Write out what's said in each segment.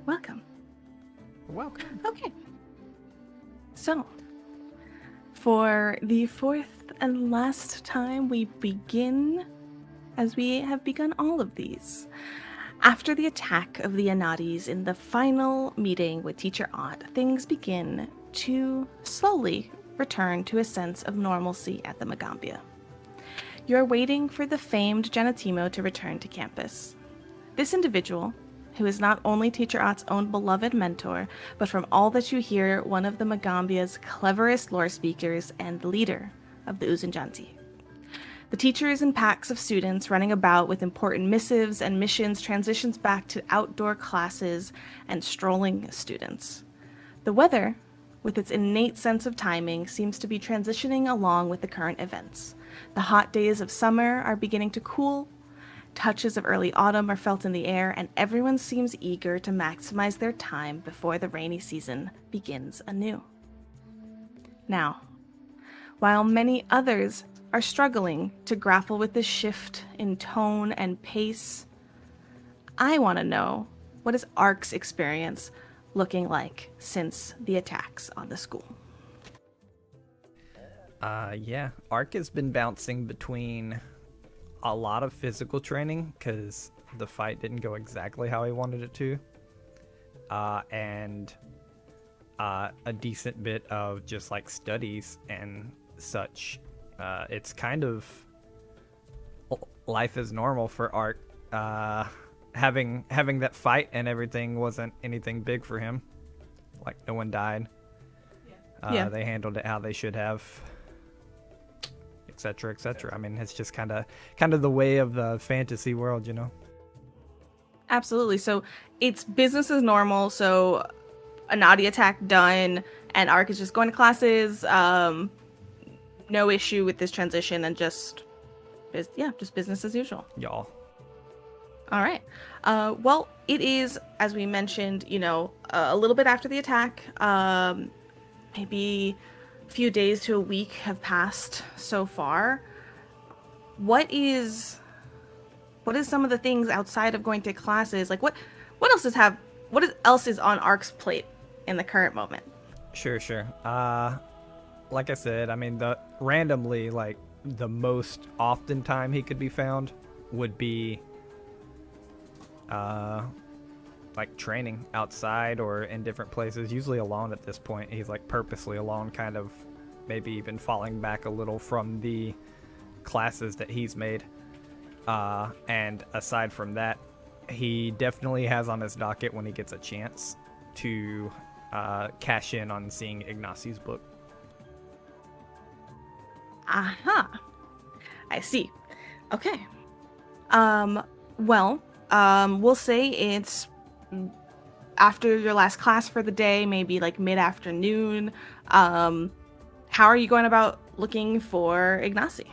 Welcome. Welcome. Okay. So, for the fourth and last time, we begin as we have begun all of these. After the attack of the Anadis in the final meeting with Teacher Odd, things begin to slowly return to a sense of normalcy at the Magaambya. You're waiting for the famed Genetimo to return to campus. This individual, who is not only Teacher Ott's own beloved mentor, but from all that you hear, one of the Magaambya's cleverest lore speakers and leader of the Uzunjanti. The teacher is in packs of students running about with important missives and missions, transitions back to outdoor classes and strolling students. The weather, with its innate sense of timing, seems to be transitioning along with the current events. The hot days of summer are beginning to cool, touches of early autumn are felt in the air, and everyone seems eager to maximize their time before the rainy season begins anew. Now, while many others are struggling to grapple with the shift in tone and pace, I want to know, what is Ark's experience looking like since the attacks on the school? Yeah, Ark has been bouncing between a lot of physical training because the fight didn't go exactly how he wanted it to, and a decent bit of just like studies and such. It's kind of life as normal for Ark. Having that fight and everything wasn't anything big for him. Like no one died. Yeah. They handled it how they should have, etc., etc. I mean, it's just kind of the way of the fantasy world, you know. Absolutely. So it's business as normal. So a naughty attack done, and Ark is just going to classes. No issue with this transition, and just business as usual. Y'all. All right. Well, it is, as we mentioned, a little bit after the attack. Maybe a few days to a week have passed so far. What is some of the things outside of going to classes? Like what else is on Ark's plate in the current moment? Sure. Like I said, I mean, randomly, like, the most often time he could be found would be, like, training outside or in different places, usually alone at this point. He's, like, purposely alone, kind of maybe even falling back a little from the classes that he's made. And aside from that, he definitely has on his docket when he gets a chance to cash in on seeing Ignacio's book. Aha. I see. Okay. We'll say it's after your last class for the day, maybe like mid-afternoon. How are you going about looking for Ignacy?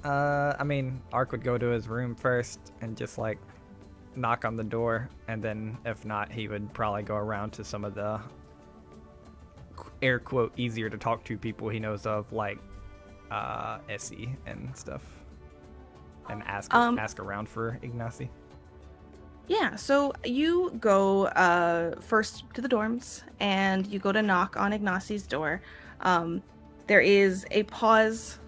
I mean, Ark would go to his room first and just like knock on the door, and then if not, he would probably go around to some of the air quote easier to talk to people he knows of, like Essie and stuff, and ask around for Ignacy. Yeah, so you go first to the dorms, and you go to knock on Ignacy's door. There is a pause.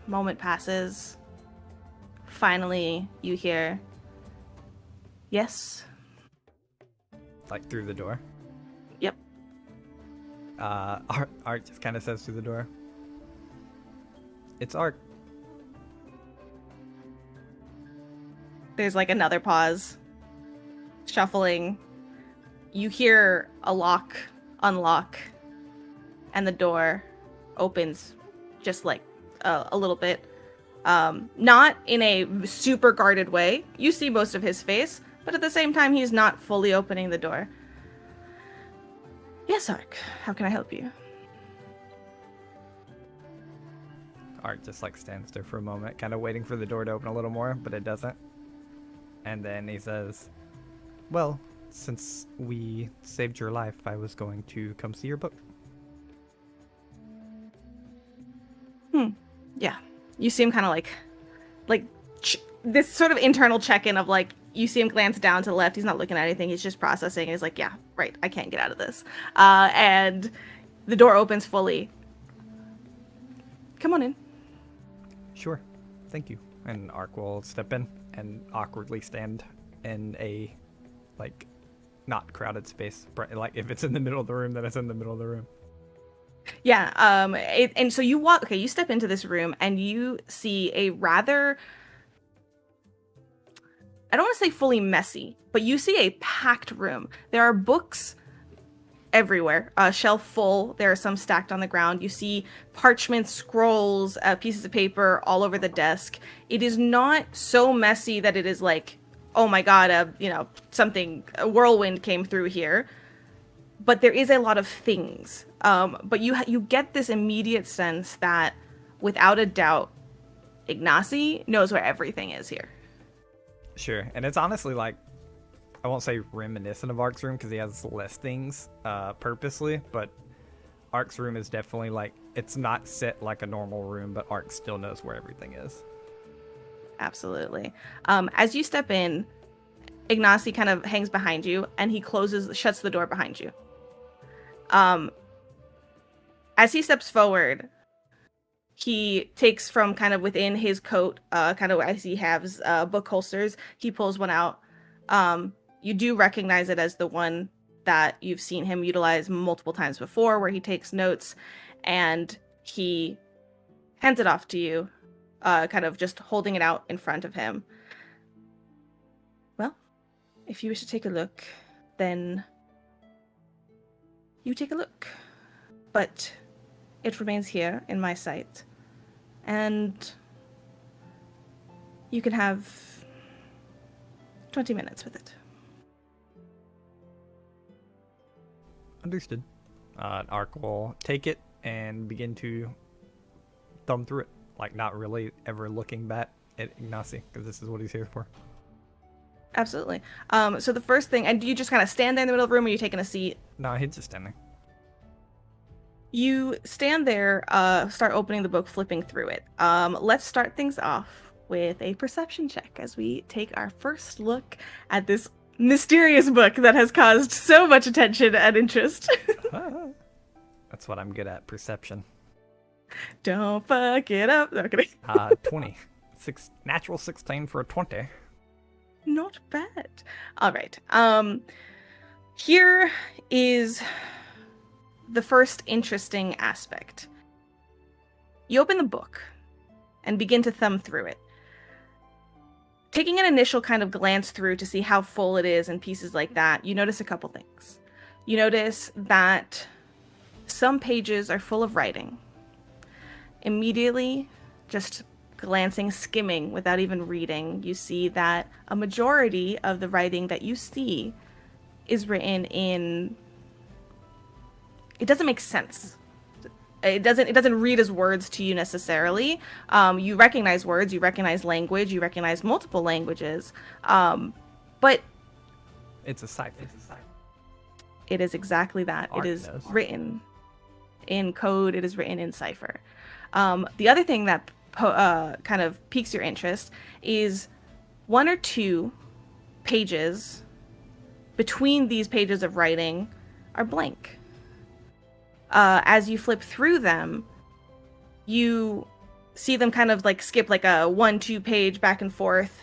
Moment passes. Finally, you hear, "Yes." Like through the door? Yep. Art just kind of says through the door, "It's Art." There's like another pause. Shuffling. You hear a lock unlock, and the door opens just like a little bit. Not in a super guarded way. You see most of his face, but at the same time, he's not fully opening the door. "Yes, Ark. How can I help you?" Art just like stands there for a moment, kind of waiting for the door to open a little more, but it doesn't. And then he says, "Well, since we saved your life, I was going to come see your book." Yeah. You seem kind of like this sort of internal check-in of like, you see him glance down to the left. He's not looking at anything. He's just processing. He's like, yeah, right. I can't get out of this. And the door opens fully. Come on in. Sure. Thank you. And Ark will step in and awkwardly stand in a, like, not crowded space. Like, if it's in the middle of the room, then it's in the middle of the room. Yeah. And so you you step into this room and you see a rather, I don't want to say fully messy, but you see a packed room. There are books everywhere, a shelf full. There are some stacked on the ground. You see parchment, scrolls, pieces of paper all over the desk. It is not so messy that it is like, oh my god, a whirlwind came through here. But there is a lot of things. But you get this immediate sense that, without a doubt, Ignacy knows where everything is here. Sure, and it's honestly like, I won't say reminiscent of Ark's room because he has less things purposely, but Ark's room is definitely like, it's not set like a normal room, but Ark still knows where everything is. Absolutely. As you step in, Ignacy kind of hangs behind you and he shuts the door behind you. As he steps forward, he takes from kind of within his coat, kind of as he has book holsters, he pulls one out. You do recognize it as the one that you've seen him utilize multiple times before, where he takes notes, and he hands it off to you, kind of just holding it out in front of him. Well, if you wish to take a look, then you take a look. But it remains here in my sight, and you can have 20 minutes with it. Understood. Ark will take it and begin to thumb through it, like not really ever looking back at Ignacy, because this is what he's here for. Absolutely. So the first thing, and do you just kind of stand there in the middle of the room, or are you taking a seat? No, he's just standing. You stand there, start opening the book, flipping through it. Let's start things off with a perception check as we take our first look at this mysterious book that has caused so much attention and interest. That's what I'm good at, perception. Don't fuck it up. No, kidding. 20. Natural 16 for a 20. Not bad. All right. Here is the first interesting aspect. You open the book and begin to thumb through it. Taking an initial kind of glance through to see how full it is and pieces like that, you notice a couple things. You notice that some pages are full of writing. Immediately, just glancing, skimming without even reading, you see that a majority of the writing that you see is written in... It doesn't make sense. It doesn't read as words to you necessarily. You recognize words, you recognize language, you recognize multiple languages, but it's a cipher. It is exactly that. Ark it is knows. Written in code. It is written in cipher. The other thing that kind of piques your interest is one or two pages between these pages of writing are blank. As you flip through them, you see them kind of like skip like a 1-2 page back and forth,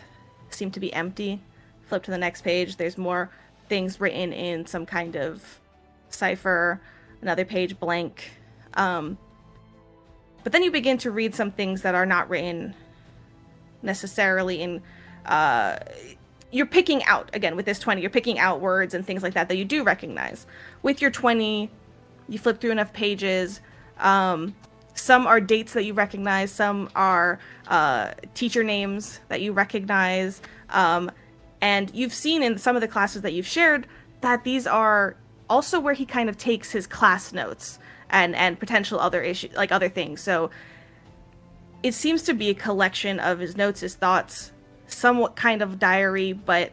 seem to be empty. Flip to the next page, there's more things written in some kind of cipher, another page blank. But then you begin to read some things that are not written necessarily in... You're picking out, again, with this 20, you're picking out words and things like that you do recognize. With your 20... You flip through enough pages. Some are dates that you recognize. Some are teacher names that you recognize. And you've seen in some of the classes that you've shared that these are also where he kind of takes his class notes and potential other issues, like other things. So it seems to be a collection of his notes, his thoughts, somewhat kind of diary. But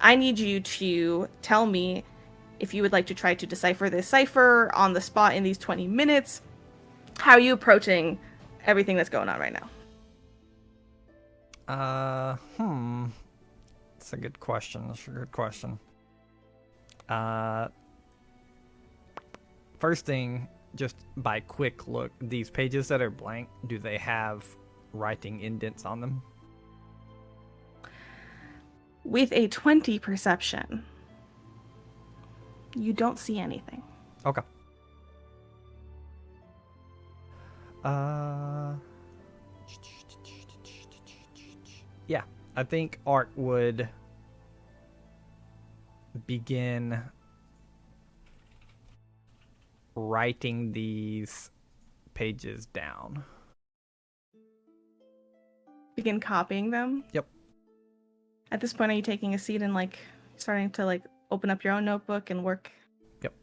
I need you to tell me if you would like to try to decipher this cipher on the spot in these 20 minutes. How are you approaching everything that's going on right now? That's a good question. That's a good question. First thing, just by quick look, these pages that are blank, do they have writing indents on them? With a 20 perception, you don't see anything. Okay. Yeah, I think Art would begin writing these pages down. Begin copying them? Yep. At this point, are you taking a seat and like starting to like open up your own notebook and work? Yep.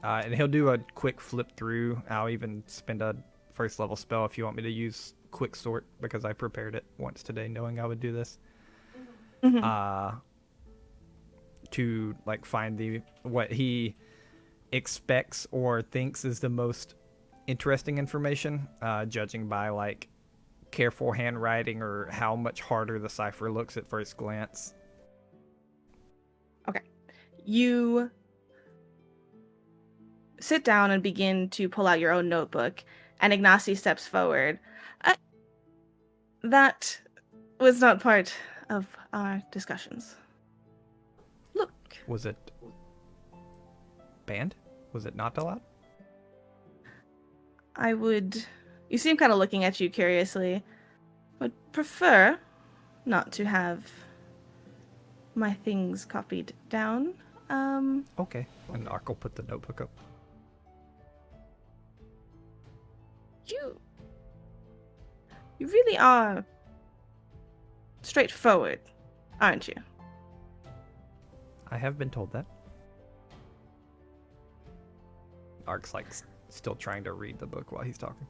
And he'll do a quick flip through. I'll even spend a first level spell if you want me to use quick sort, because I prepared it once today knowing I would do this. Mm-hmm. To like find what he expects or thinks is the most interesting information, judging by like careful handwriting or how much harder the cipher looks at first glance. Okay. You sit down and begin to pull out your own notebook, and Ignacy steps forward. That was not part of our discussions. Look. Was it banned? Was it not allowed? You seem kind of looking at you curiously. Would prefer not to have my things copied down. Okay. And Ark will put the notebook up. You really are straightforward, aren't you? I have been told that. Ark's like still trying to read the book while he's talking.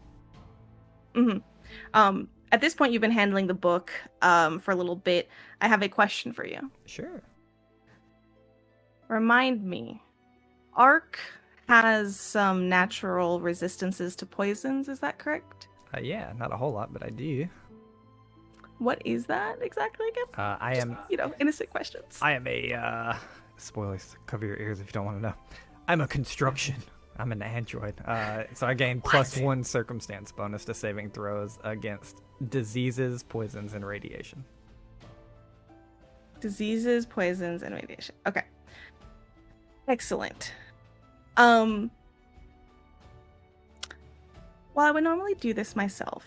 Mm-hmm. At this point, you've been handling the book for a little bit. I have a question for you. Sure. Remind me, Ark has some natural resistances to poisons, is that correct? Yeah, not a whole lot, but I do. What is that exactly again? Innocent questions. I am spoilers, cover your ears if you don't want to know. I'm a construction. I'm an android. So I gain +1 circumstance bonus to saving throws against diseases, poisons, and radiation. Diseases, poisons, and radiation. Okay. Excellent. While I would normally do this myself,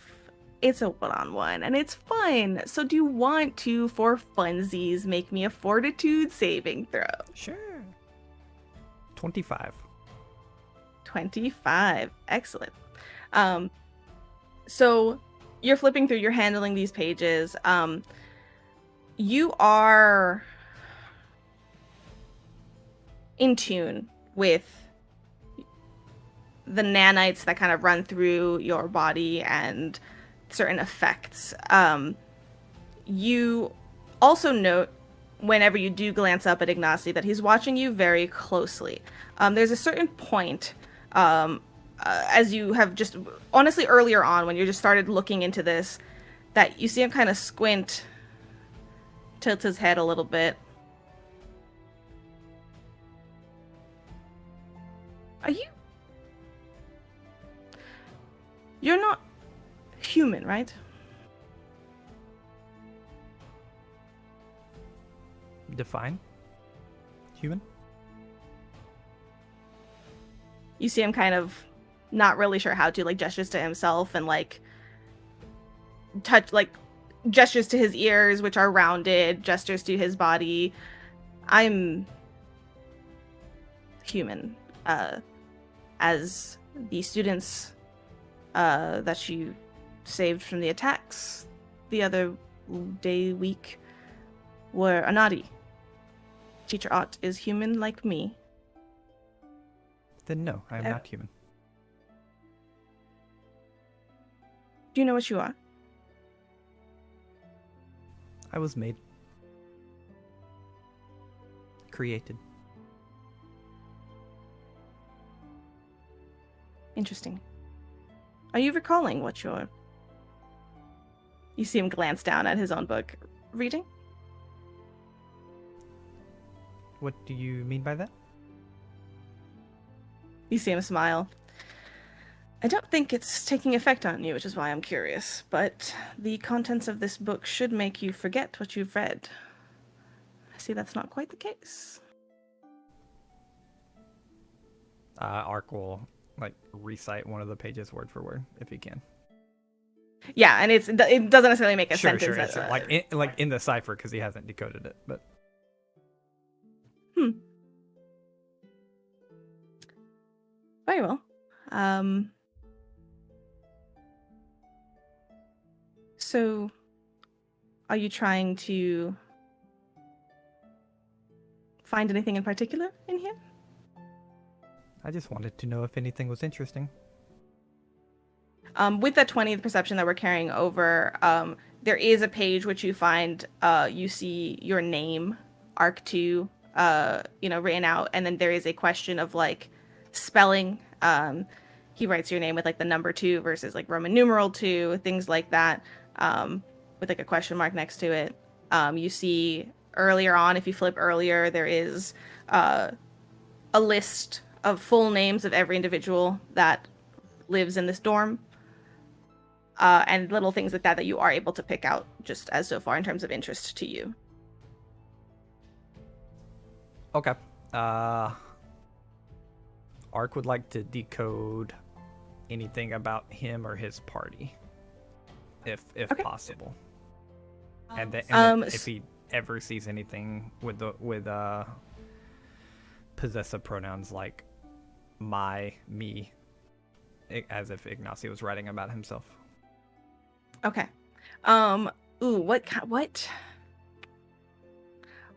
it's a one-on-one, and it's fun. So do you want to, for funsies, make me a fortitude saving throw? Sure. 25. 25. Excellent. So you're flipping through, you're handling these pages. You are in tune with the nanites that kind of run through your body and certain effects. You also note, whenever you do glance up at Ignacy, that he's watching you very closely. There's a certain point, as you have just, honestly, earlier on, when you just started looking into this, that you see him kind of squint, tilt his head a little bit. You're not human, right? Define human? You see him kind of not really sure how to, like, gestures to himself and like gestures to his ears, which are rounded, gestures to his body. I'm human. As the students that you saved from the attacks the other week were Anadi. Teacher Ott is human like me. Then no, I am not human. Do you know what you are? I was made. Created. Interesting. Are you recalling what you're... You see him glance down at his own book. Reading? What do you mean by that? You see him smile. I don't think it's taking effect on you, which is why I'm curious, but the contents of this book should make you forget what you've read. I see that's not quite the case. Ark will like recite one of the pages word for word if he can. Yeah, and it doesn't necessarily make a Sure, sentence. sure. Like in the cipher because he hasn't decoded it, but. Very well. So, are you trying to find anything in particular in here? I just wanted to know if anything was interesting. With that 20 perception that we're carrying over, there is a page which you find, you see your name, Arc2, written out, and then there is a question of like spelling. He writes your name with like the number 2 versus like Roman numeral 2, things like that, with like a question mark next to it. You see earlier on, if you flip earlier, there is a list of full names of every individual that lives in this dorm. And little things like that you are able to pick out just as so far in terms of interest to you. Okay. Ark would like to decode anything about him or his party, if okay. Possible. And then if he ever sees anything with possessive pronouns like my, me, as if Ignacio was writing about himself. Okay.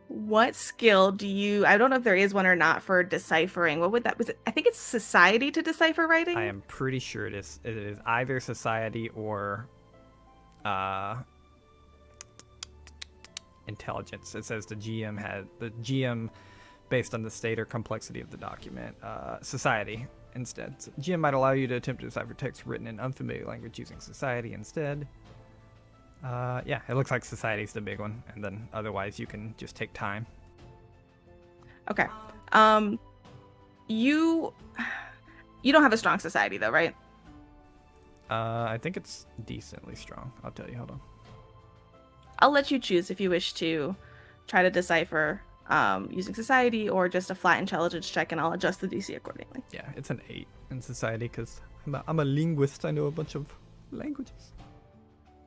What skill do you, I don't know if there is one or not, for deciphering? What would that, was it? I think it's society to decipher writing? I am pretty sure it is either society or intelligence. It says the GM based on the state or complexity of the document. Society instead. So GM might allow you to attempt to decipher text written in unfamiliar language using society instead. Yeah, it looks like society's the big one, and then otherwise you can just take time. Okay. You don't have a strong society though, right? I think it's decently strong. I'll tell you. Hold on. I'll let you choose if you wish to try to decipher using society or just a flat intelligence check, and I'll adjust the DC accordingly. Yeah, it's an 8 in society because I'm a linguist. I know a bunch of languages.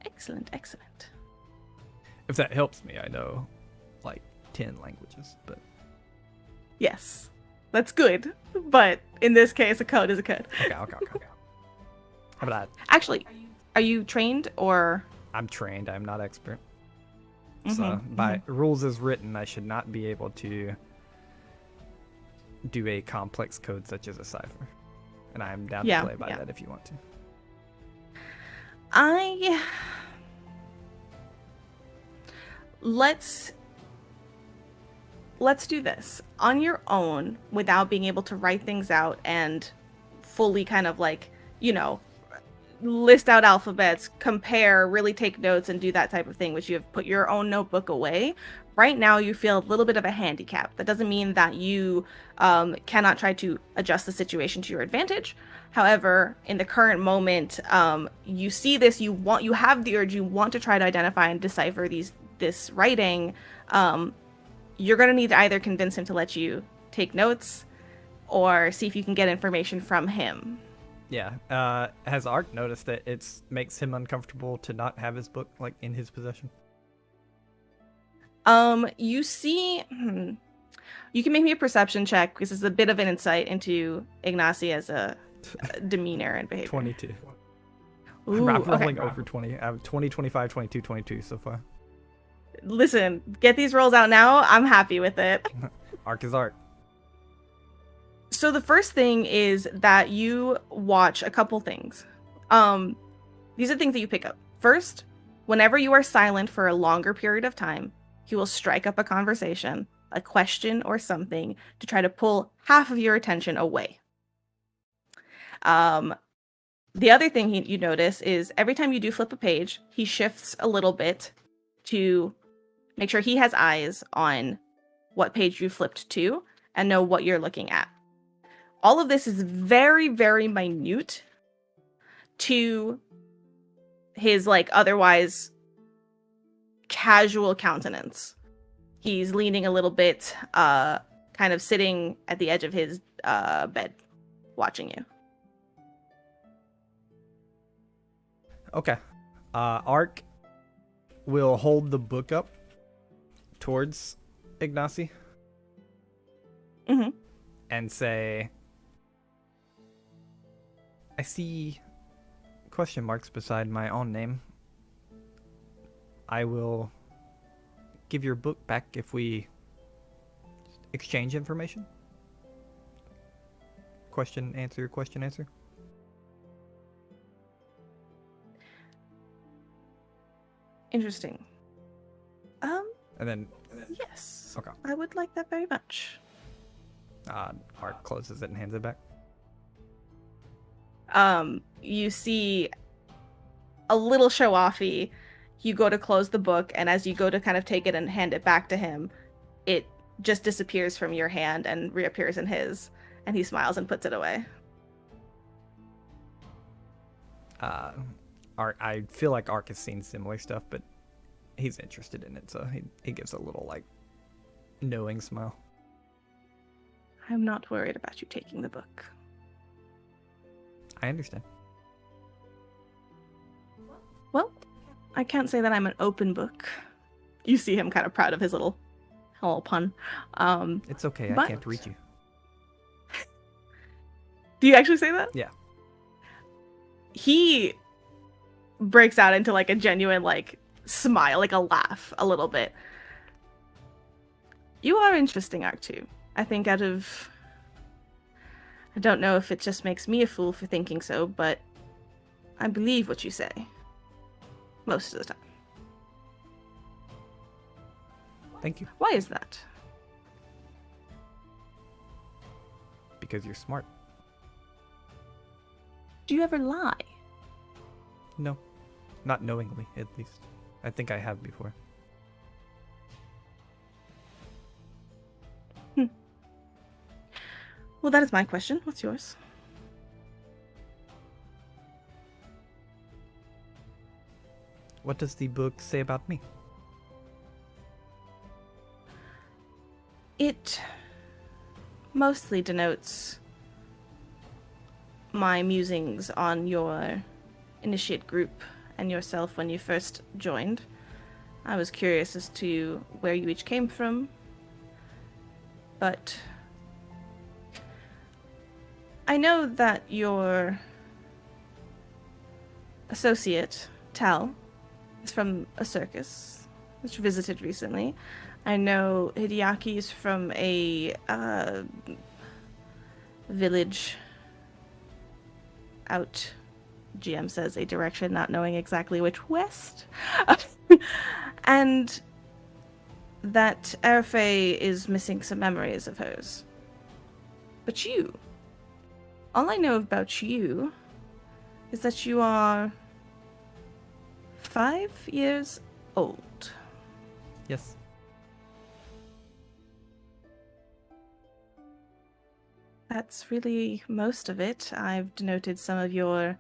Excellent, excellent. If that helps me, I know like 10 languages, but... Yes, that's good. But in this case, a code is a code. Okay. How about that? Actually, are you trained or... I'm trained. I'm not expert. So by rules as written, I should not be able to do a complex code such as a cipher. And I'm down to play by that if you want to. Let's do this. On your own, without being able to write things out and fully kind of like, list out alphabets, compare, really take notes and do that type of thing, which you have put your own notebook away. Right now, you feel a little bit of a handicap. That doesn't mean that you cannot try to adjust the situation to your advantage. However, in the current moment, you see this, you have the urge, you want to try to identify and decipher this writing. You're going to need to either convince him to let you take notes or see if you can get information from him. Yeah. Has Ark noticed that it makes him uncomfortable to not have his book like in his possession? You see, you can make me a perception check because it's a bit of an insight into Ignacy as a demeanor and behavior. 22. Ooh, I'm rolling over 20. I have 20, 25, 22, 22 so far. Listen, get these rolls out now. I'm happy with it. Ark is Ark. So the first thing is that you watch a couple things. These are things that you pick up. First, whenever you are silent for a longer period of time, he will strike up a conversation, a question or something to try to pull half of your attention away. The other thing you notice is every time you do flip a page, he shifts a little bit to make sure he has eyes on what page you flipped to and know what you're looking at. All of this is very, very minute to his like otherwise casual countenance. He's leaning a little bit, kind of sitting at the edge of his bed, watching you. Okay. Ark will hold the book up towards Ignacy Mm-hmm. and say, I see question marks beside my own name. I will give your book back if we exchange information. Question, answer, question, answer. Interesting. And then, Yes. okay. I would like that very much. Ark closes it and hands it back. You see a little show-offy. You go to close the book, and as you go to kind of take it and hand it back to him, it just disappears from your hand and reappears in his, and he smiles and puts it away. Ark, I feel like Ark has seen similar stuff, but he's interested in it, so he gives a little, like, knowing smile. I'm not worried about you taking the book. I understand. Well, I can't say that I'm an open book. You see him kind of proud of his little pun. It's okay, but... I can't read you. Do you actually say that? Yeah. He breaks out into like a genuine like smile, like a laugh a little bit. You are interesting, Ark2. I think I don't know if it just makes me a fool for thinking so, but I believe what you say. Most of the time. Thank you. Why is that? Because you're smart. Do you ever lie? No. Not knowingly, at least. I think I have before. Well, that is my question. What's yours? What does the book say about me? It mostly denotes my musings on your initiate group and yourself when you first joined. I was curious as to where you each came from, but I know that your associate, Tal, is from a circus, which visited recently. I know Hideaki is from a village out, GM says, a direction, not knowing exactly which, west. And that Airfei is missing some memories of hers. But you, all I know about you is that you are 5 years old. Yes. That's really most of it. I've denoted some of your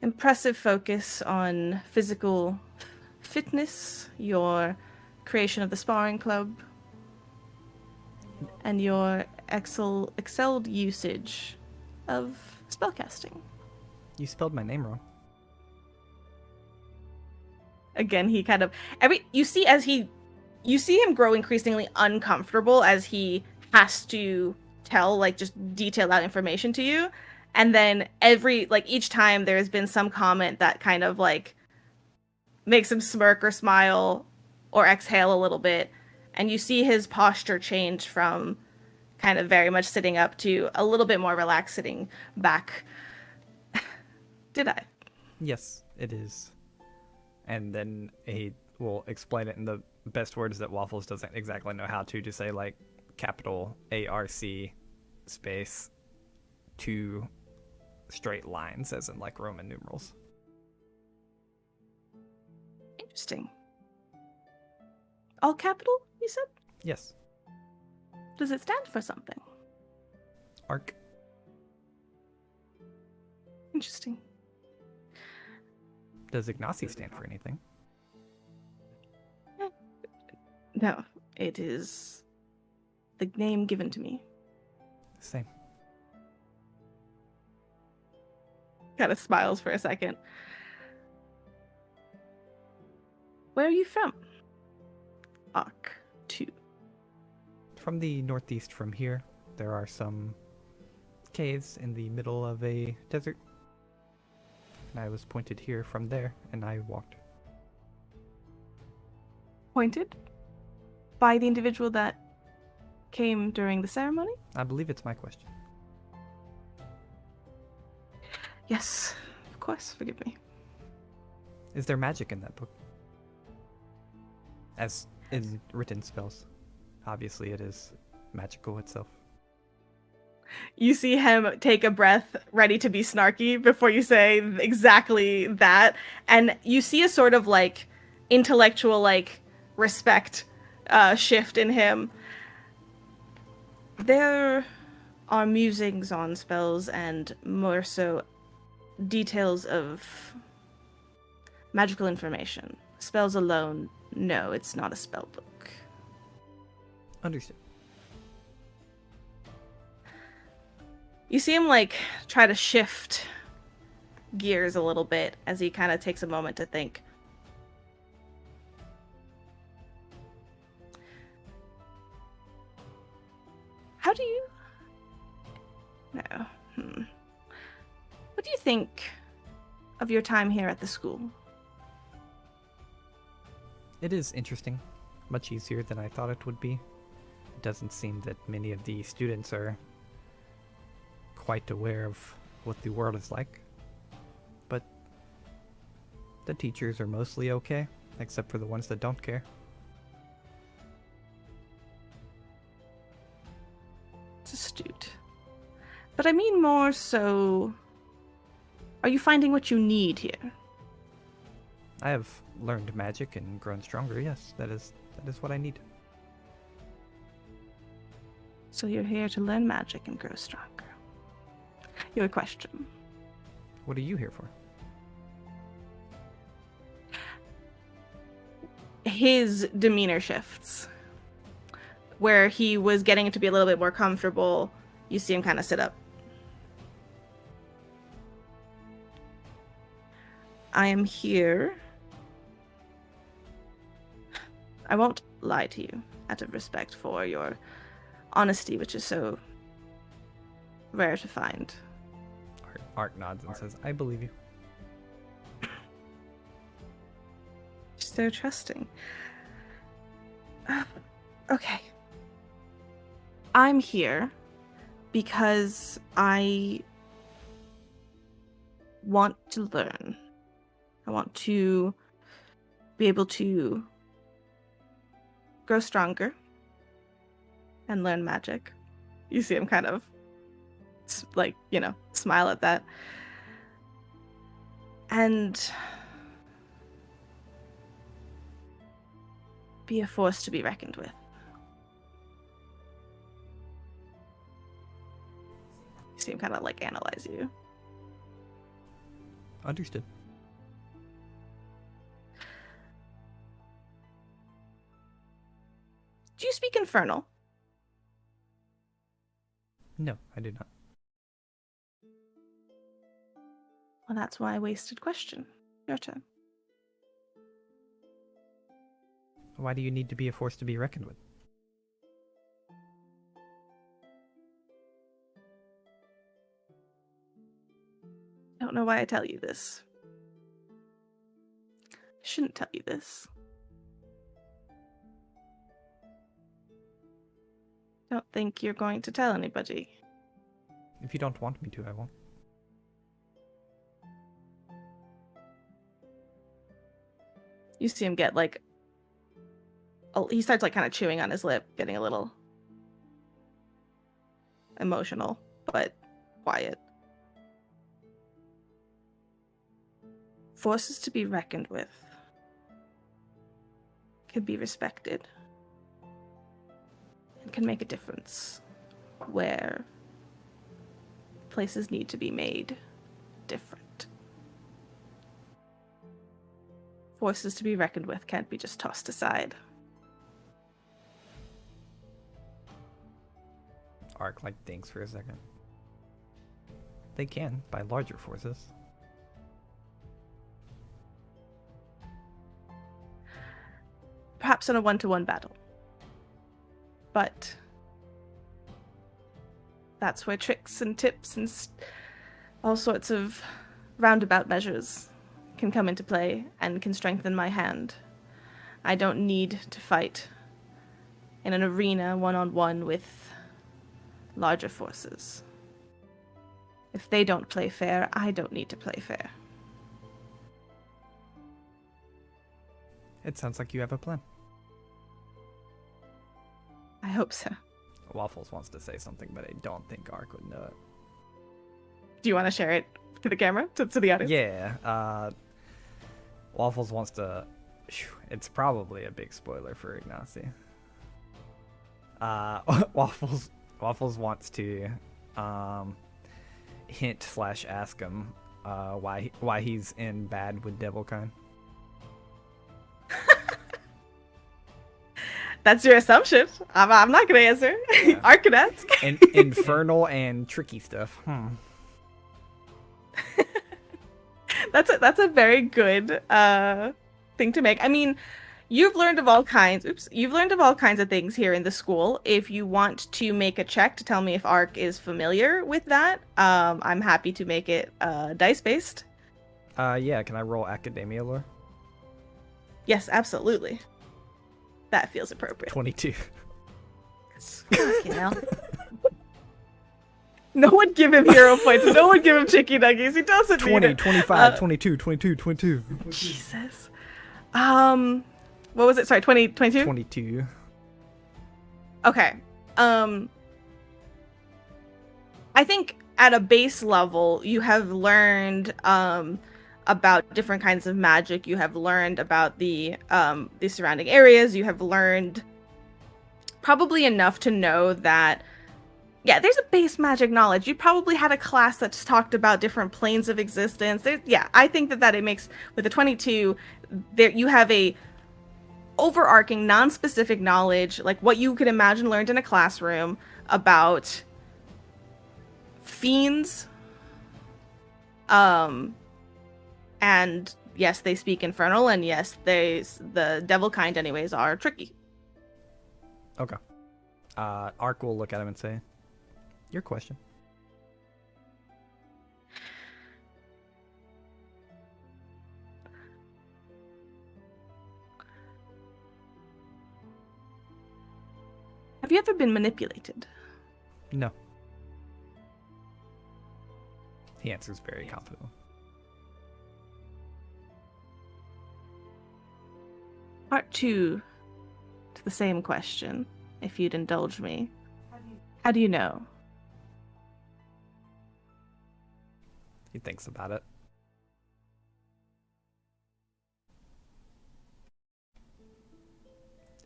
impressive focus on physical fitness, your creation of the sparring club, and your excelled usage of spellcasting. You spelled my name wrong. Again, he kind of you see him grow increasingly uncomfortable as he has to tell, like, just detail out information to you. And then each time there's been some comment that kind of like makes him smirk or smile or exhale a little bit. And you see his posture change from kind of very much sitting up to a little bit more relaxed sitting back. Did I? Yes, it is. And then he will explain it in the best words that Waffles doesn't exactly know how to say, like, capital ARC space 2 straight lines, as in like Roman numerals. Interesting. All capital, you said? Yes. Does it stand for something? Arc. Interesting. Does Ignacy stand for anything? No, it is the name given to me. Same. Kind of smiles for a second. Where are you from? Arc 2. From the northeast from here, there are some caves in the middle of a desert. And I was pointed here from there, and I walked. Pointed by the individual that came during the ceremony? I believe it's my question. Yes, of course, forgive me. Is there magic in that book? As in written spells. Obviously, it is magical itself. You see him take a breath, ready to be snarky before you say exactly that. And you see a sort of like intellectual, like respect shift in him. There are musings on spells and more so details of magical information. Spells alone, no, it's not a spell book. Understood. You see him like try to shift gears a little bit as he kind of takes a moment to think. How do you... No. What do you think of your time here at the school? It is interesting. Much easier than I thought it would be. It doesn't seem that many of the students are quite aware of what the world is like. But the teachers are mostly okay, except for the ones that don't care. It's astute. But I mean more so... Are you finding what you need here? I have learned magic and grown stronger, yes. That is what I need. So you're here to learn magic and grow stronger. Your question. What are you here for? His demeanor shifts. Where he was getting to be a little bit more comfortable, you see him kind of sit up. I am here. I won't lie to you, out of respect for your honesty, which is so rare to find. Art nods and says, I believe you. So trusting. Okay. I'm here because I want to learn. I want to be able to grow stronger and learn magic. You see him kind of like, smile at that. And be a force to be reckoned with. You see him kind of like analyze you. Understood. Do you speak Infernal? No, I do not. Well, that's why I wasted question. Your turn. Why do you need to be a force to be reckoned with? I don't know why I tell you this. I shouldn't tell you this. Don't think you're going to tell anybody. If you don't want me to, I won't. You see him get like... he starts like kind of chewing on his lip, getting a little emotional, but quiet. Forces to be reckoned with. Can be respected. can make a difference where places need to be made different. Forces to be reckoned with can't be just tossed aside. Ark thinks for a second. They can by larger forces. Perhaps in a 1-to-1 battle. But that's where tricks and tips and all sorts of roundabout measures can come into play and can strengthen my hand. I don't need to fight in an arena 1-on-1 with larger forces. If they don't play fair, I don't need to play fair. It sounds like you have a plan. I hope so. Waffles wants to say something, but I don't think Ark would know it. Do you want to share it to the camera, to the audience? Yeah. Waffles wants to... It's probably a big spoiler for Ignacy. Waffles wants to hint/ask him why he's in bad with Devilkind. That's your assumption. I'm not going to answer. Yeah. Ark can ask. Infernal and tricky stuff. That's a very good thing to make. I mean, you've learned of all kinds. You've learned of all kinds of things here in the school. If you want to make a check to tell me if Ark is familiar with that, I'm happy to make it dice-based. Yeah, can I roll Academia lore? Yes, absolutely. That feels appropriate. 22. Fucking hell. No one give him hero points. No one give him chicky nuggies. He doesn't 20, need it. 25, 22, 22, 22. Jesus. What was it? Sorry, 20, 22? 22. Okay. I think at a base level, you have learned about different kinds of magic. You have learned about the surrounding areas. You have learned probably enough to know that, yeah, there's a base magic knowledge. You probably had a class that's talked about different planes of existence. Yeah, I think that it makes, with the 22, there you have a overarching, non-specific knowledge, like what you could imagine learned in a classroom about fiends. And yes, they speak infernal, and yes, the devil kind anyways are tricky. Okay. Ark will look at him and say, your question. Have you ever been manipulated? No. He answers very confidently. Part 2 to the same question, if you'd indulge me. How do you know? He thinks about it.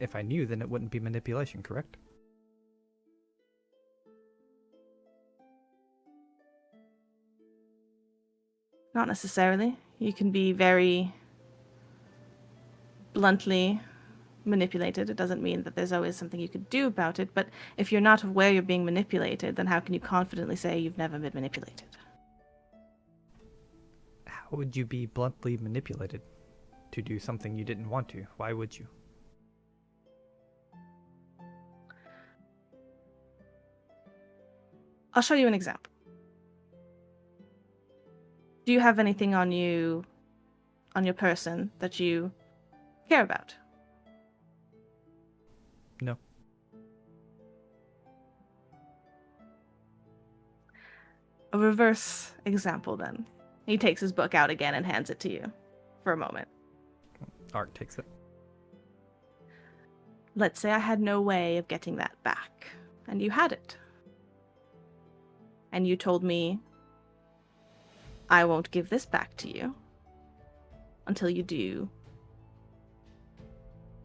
If I knew, then it wouldn't be manipulation, correct? Not necessarily. You can be very bluntly manipulated. It doesn't mean that there's always something you could do about it, but if you're not aware you're being manipulated, then how can you confidently say you've never been manipulated? How would you be bluntly manipulated to do something you didn't want to? Why would you? I'll show you an example. Do you have anything on you, on your person, that you care about? No. A reverse example, then. He takes his book out again and hands it to you for a moment. Ark takes it. Let's say I had no way of getting that back, and you had it. And you told me, I won't give this back to you until you do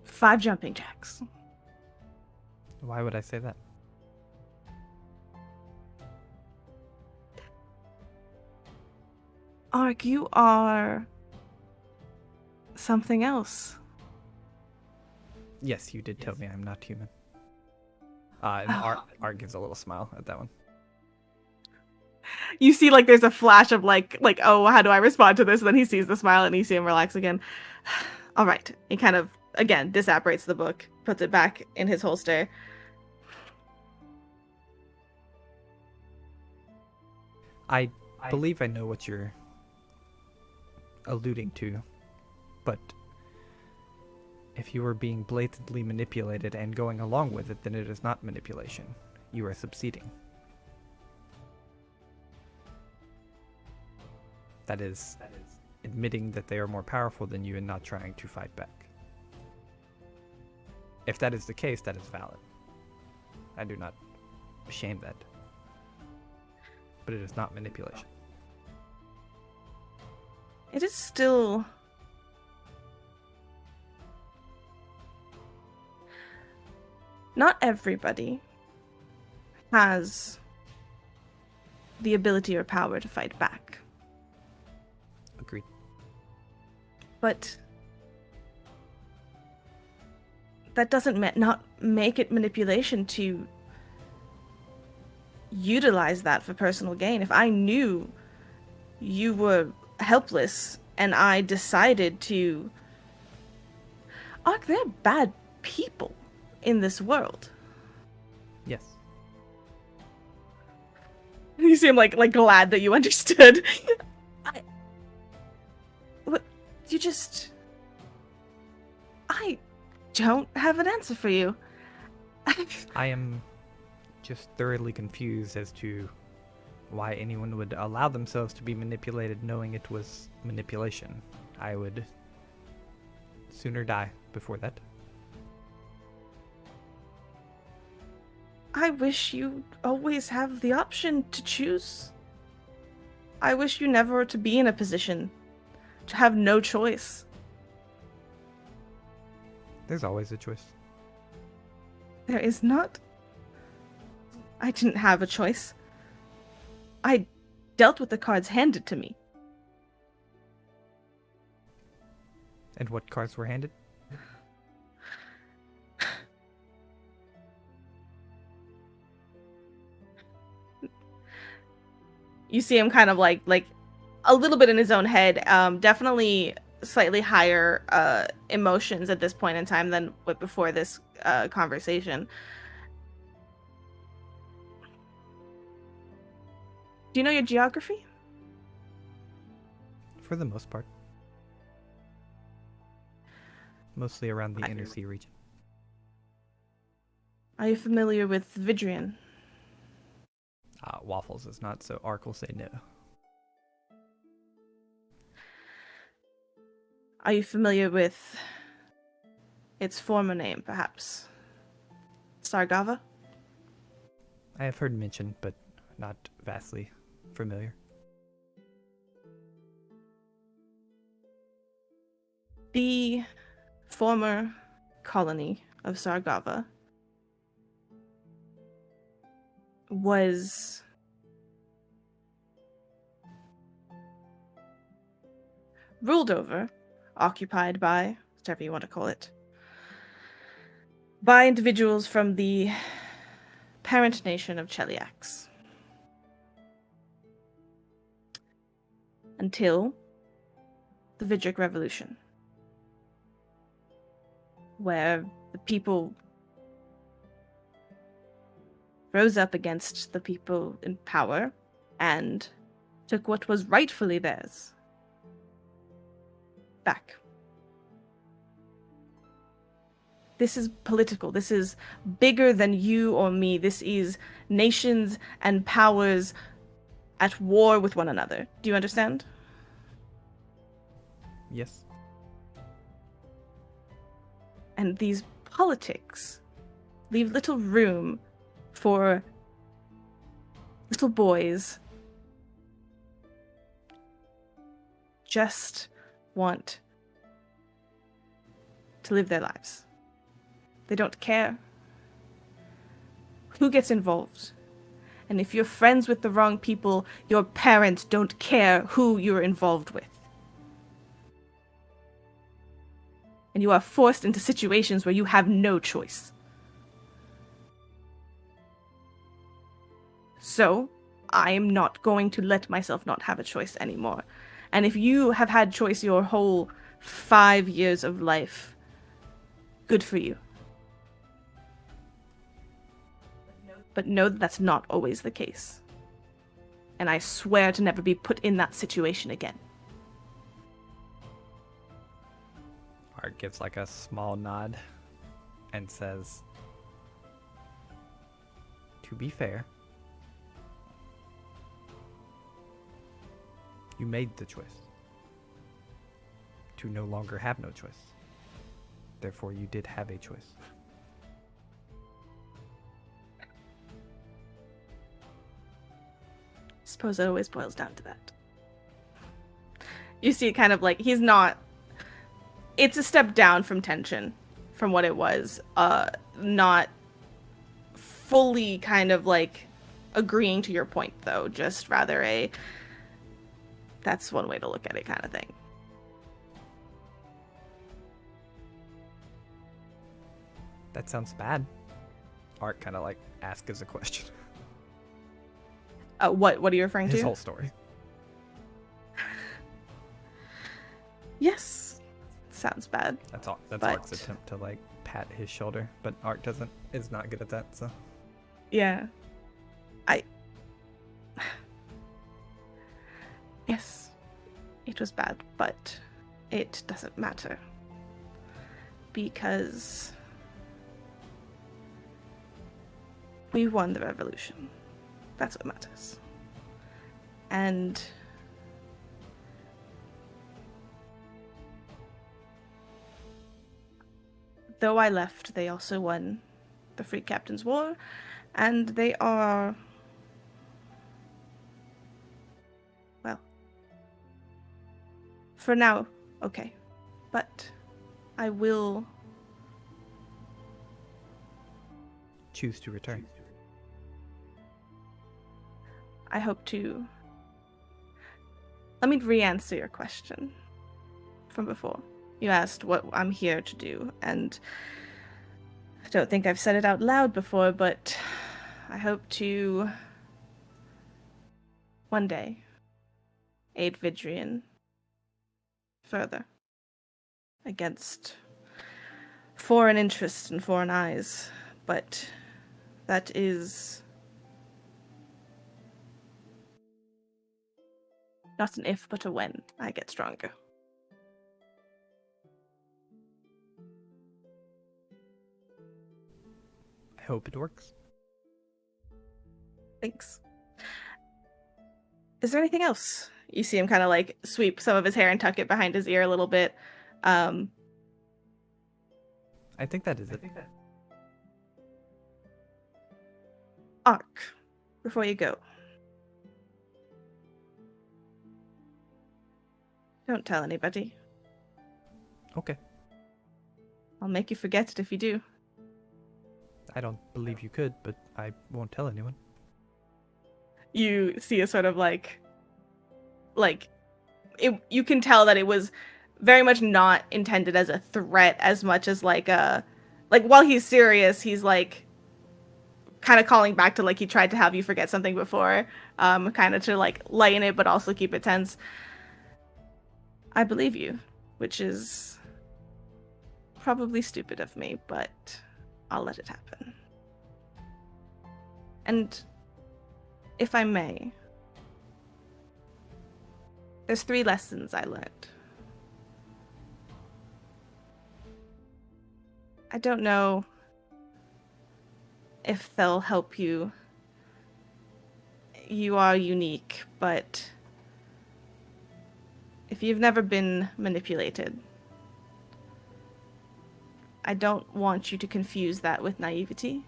5 jumping jacks. Why would I say that? Ark, you are something else. Yes, you did tell me I'm not human. And Art gives a little smile at that one. You see, like, there's a flash of like, oh, how do I respond to this? And then he sees the smile, and you see him relax again. All right. He kind of, again, disapparates the book, puts it back in his holster. I believe I know what you're alluding to, but if you were being blatantly manipulated and going along with it, then it is not manipulation. You are succeeding. That is admitting that they are more powerful than you and not trying to fight back. If that is the case, that is valid. I do not shame that. But it is not manipulation. It is still... Not everybody has the ability or power to fight back. Agreed. But that doesn't not make it manipulation to utilize that for personal gain. If I knew you were helpless and I decided to... Ark, they're bad people in this world. Yes. You seem like glad that you understood. You just... I don't have an answer for you. I am just thoroughly confused as to why anyone would allow themselves to be manipulated knowing it was manipulation. I would sooner die before that. I wish you always have the option to choose. I wish you never were to be in a position to have no choice. There's always a choice. There is not. I didn't have a choice. I dealt with the cards handed to me. And what cards were handed? You see him kind of like a little bit in his own head. Definitely slightly higher emotions at this point in time than before this conversation. Do you know your geography? For the most part. Mostly around the Inner Sea region. Are you familiar with Vidrian? Waffles is not, so Ark will say no. Are you familiar with its former name, perhaps? Sargava? I have heard mentioned, but not vastly familiar. The former colony of Sargava was ruled over, occupied by, whatever you want to call it, by individuals from the parent nation of Cheliax. Until the Vidric Revolution, where the people rose up against the people in power and took what was rightfully theirs back. This is political. This is bigger than you or me. This is nations and powers at war with one another. Do you understand? Yes. And these politics leave little room for little boys just want to live their lives. They don't care who gets involved. And if you're friends with the wrong people, your parents don't care who you're involved with. And you are forced into situations where you have no choice. So, I am not going to let myself not have a choice anymore. And if you have had choice your whole 5 years of life, good for you. But know that that's not always the case. And I swear to never be put in that situation again. Art gives like a small nod and says, to be fair, you made the choice to no longer have no choice. Therefore, you did have a choice. Suppose it always boils down to that. You see, kind of like, he's not... It's a step down from tension, from what it was. Not fully kind of like agreeing to your point, though. Just rather a... That's one way to look at it kind of thing. That sounds bad. Art kind of like asks as a question. What are you referring to? His whole story. Yes. Sounds bad. That's all. That's but... Art's attempt to like pat his shoulder, but Art is not good at that, so. Yeah. Yes. It was bad, but it doesn't matter. Because we won the revolution. That's what matters. And though I left, they also won the Free Captain's War, and they are, well, for now, okay. But I will choose to return. I hope to... Let me re-answer your question from before. You asked what I'm here to do, and I don't think I've said it out loud before, but I hope to one day aid Vidrian further against foreign interests and foreign eyes, but that is not an if, but a when I get stronger. I hope it works. Thanks. Is there anything else? You see him kind of like sweep some of his hair and tuck it behind his ear a little bit. I think that is it. Ark, before you go. Don't tell anybody. Okay. I'll make you forget it if you do. I don't believe you could, but I won't tell anyone. You see a sort of like it, you can tell that it was very much not intended as a threat as much as like while he's serious, he's like kind of calling back to like he tried to have you forget something before, kind of to like lighten it but also keep it tense. I believe you, which is probably stupid of me, but I'll let it happen. And if I may, there's 3 lessons I learned. I don't know if they'll help you. You are unique, but if you've never been manipulated, I don't want you to confuse that with naivety.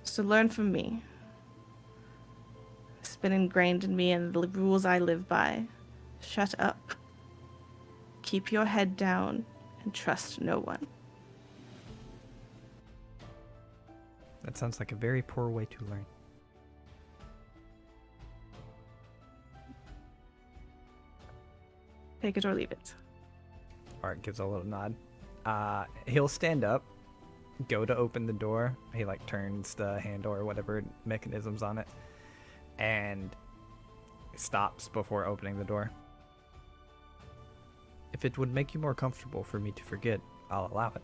So learn from me. It's been ingrained in me and the rules I live by. Shut up. Keep your head down and trust no one. That sounds like a very poor way to learn. Take it or leave it. Art gives a little nod. He'll stand up, go to open the door. He like turns the handle or whatever mechanism's on it, and stops before opening the door. If it would make you more comfortable for me to forget, I'll allow it.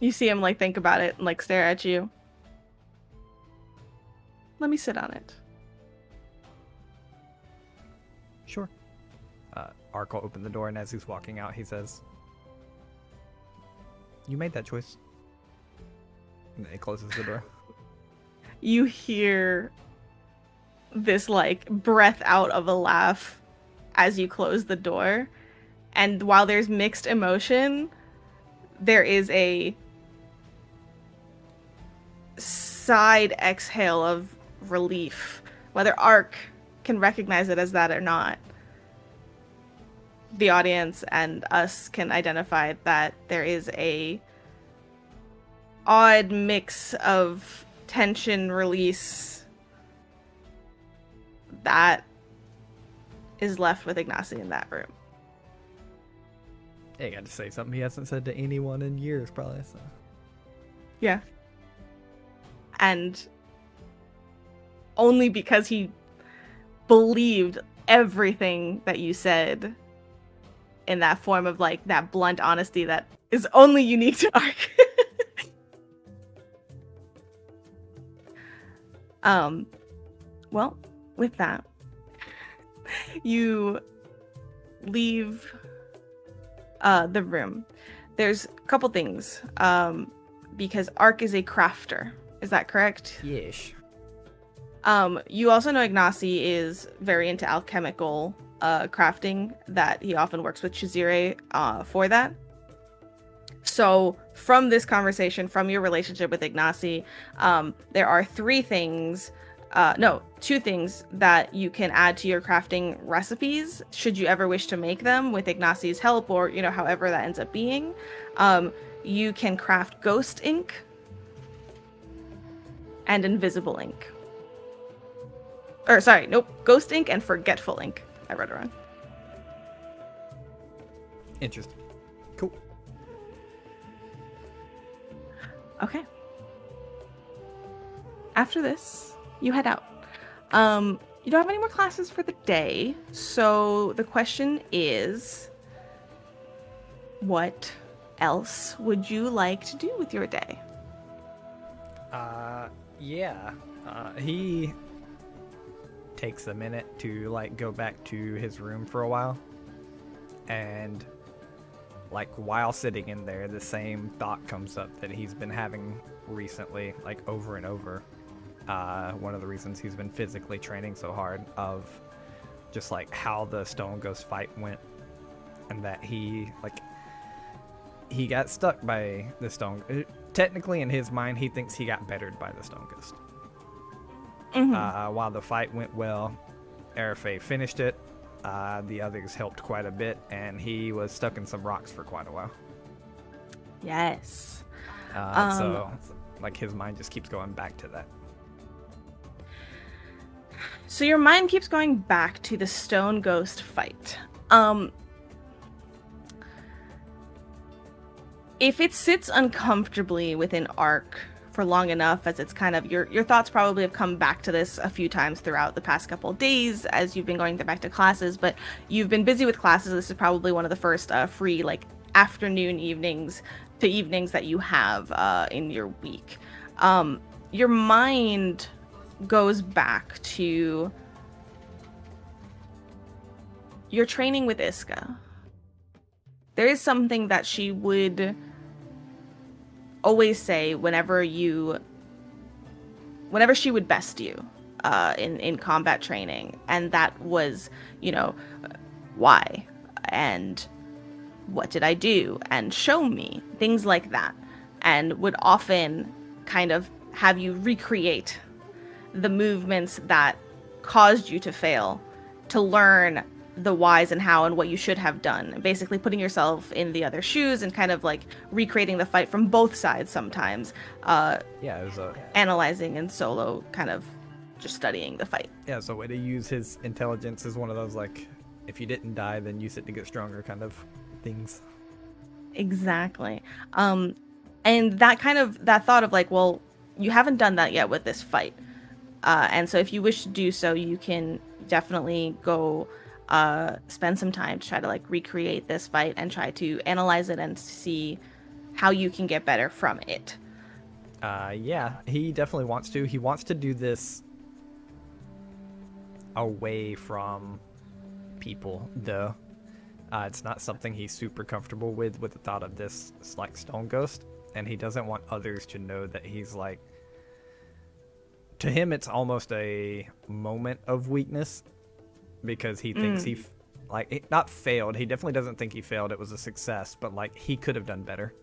You see him like think about it and like stare at you. Let me sit on it. Sure. Ark will open the door, and as he's walking out, he says, "You made that choice." And then he closes the door. You hear this like breath out of a laugh as you close the door. And while there's mixed emotion, there is a side exhale of relief. Whether Ark can recognize it as that or not, the audience and us can identify that there is a odd mix of tension release that is left with Ignacy in that room. He got to say something he hasn't said to anyone in years, probably. So. Yeah. And only because he believed everything that you said in that form of like that blunt honesty that is only unique to Ark. Well, with that, you leave the room. There's a couple things, because Ark is a crafter. Is that correct? Yes. You also know Ignacy is very into alchemical crafting, that he often works with Chizire for that. So from this conversation, from your relationship with Ignacy, there are two things that you can add to your crafting recipes should you ever wish to make them with Ignacy's help, or however that ends up being. You can craft ghost ink and invisible ink. Ghost ink and forgetful ink. I read it wrong. Interesting. Cool. Okay. After this, you head out. You don't have any more classes for the day, so the question is, what else would you like to do with your day? Yeah. He takes a minute to like go back to his room for a while, and like while sitting in there, the same thought comes up that he's been having recently, like over and over. One of the reasons he's been physically training so hard, of just like how the Stone Ghost fight went, and that he got stuck by the Stone. Technically, in his mind, he thinks he got bettered by the Stone Ghost. Mm-hmm. While the fight went well, Arafay finished it. The others helped quite a bit, and he was stuck in some rocks for quite a while. Yes. So, like, his mind just keeps going back to that. So your mind keeps going back to the Stone Ghost fight. If it sits uncomfortably within Ark for long enough, as it's kind of your thoughts probably have come back to this a few times throughout the past couple of days as you've been going back to classes, but you've been busy with classes. This is probably one of the first free like afternoon evenings that you have in your week. Your mind goes back to your training with Iska. There is something that she would always say whenever she would best you in combat training, and that was, why and what did I do, and show me things like that, and would often kind of have you recreate the movements that caused you to fail, to learn the whys and how and what you should have done. Basically putting yourself in the other shoes and kind of like recreating the fight from both sides sometimes. Yeah, it was a Analyzing and solo kind of just studying the fight. yeah, so a way to use his intelligence is one of those like, if you didn't die, then use it to get stronger kind of things. Exactly. And that thought of like, well, you haven't done that yet with this fight. And so if you wish to do so, you can definitely go spend some time to try to like recreate this fight and try to analyze it and see how you can get better from it. Yeah, he definitely wants to. He wants to do this away from people, though. It's not something he's super comfortable with the thought of this like stone ghost, and he doesn't want others to know that he's like. To him, it's almost a moment of weakness because he thinks not failed. He definitely doesn't think he failed. It was a success, but like he could have done better.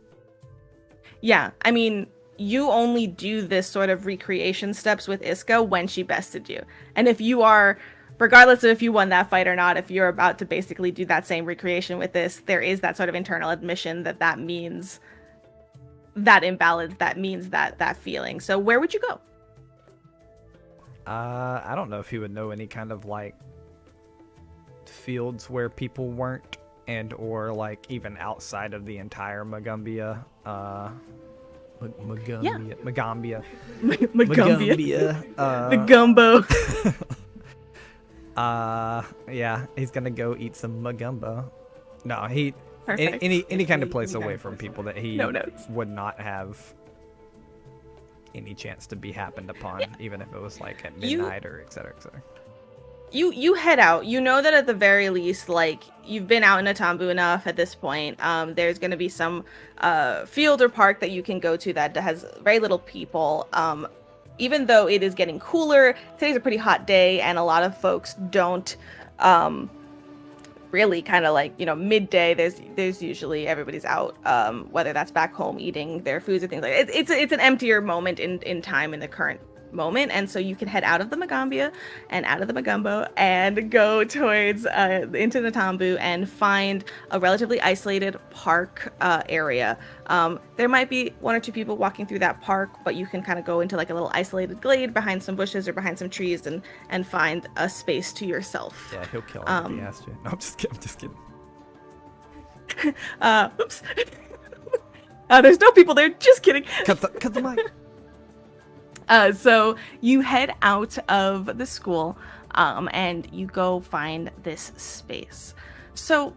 Yeah, I mean, you only do this sort of recreation steps with Iska when she bested you. And if you are, regardless of if you won that fight or not, if you're about to basically do that same recreation with this, there is that sort of internal admission that means that imbalance, that means that feeling. So where would you go? I don't know if he would know any kind of like fields where people weren't, and or like even outside of the entire Magaambya. Magaambya. The gumbo. Yeah, he's gonna go eat some magumbo. No, Perfect. any kind of place away from people that he No notes. would not have any chance to be happened upon, even if it was like at midnight or et cetera, et cetera. You head out. You know that at the very least, like, you've been out in Atambu enough at this point. There's going to be some field or park that you can go to that has very little people. Even though it is getting cooler, today's a pretty hot day, and a lot of folks don't really kind of like, midday. There's usually everybody's out, whether that's back home eating their foods or things like that. It's an emptier moment in time in the current moment, and so you can head out of the Magaambya and out of the Magumbo and go towards into the Tambu and find a relatively isolated park area. There might be one or two people walking through that park, but you can kind of go into like a little isolated glade behind some bushes or behind some trees and find a space to yourself. Yeah, he'll kill him if he has to. No, I'm just kidding. Oops. There's no people there. Just kidding. Cut the mic. So you head out of the school, and you go find this space. So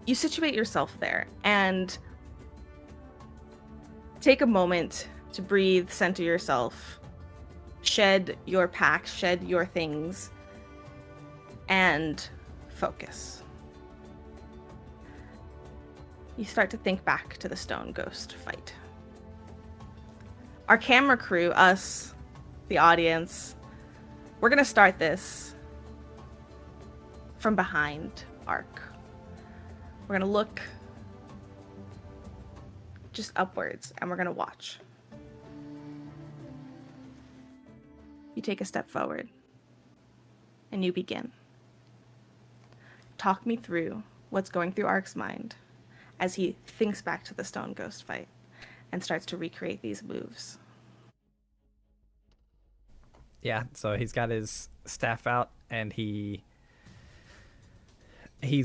you situate yourself there and take a moment to breathe, center yourself, shed your pack, shed your things, and focus. You start to think back to the stone ghost fight. Our camera crew, us, the audience, we're going to start this from behind Ark. We're going to look just upwards, and we're going to watch. You take a step forward, and you begin. Talk me through what's going through Ark's mind as he thinks back to the stone ghost fight and starts to recreate these moves. Yeah, so he's got his staff out, and he's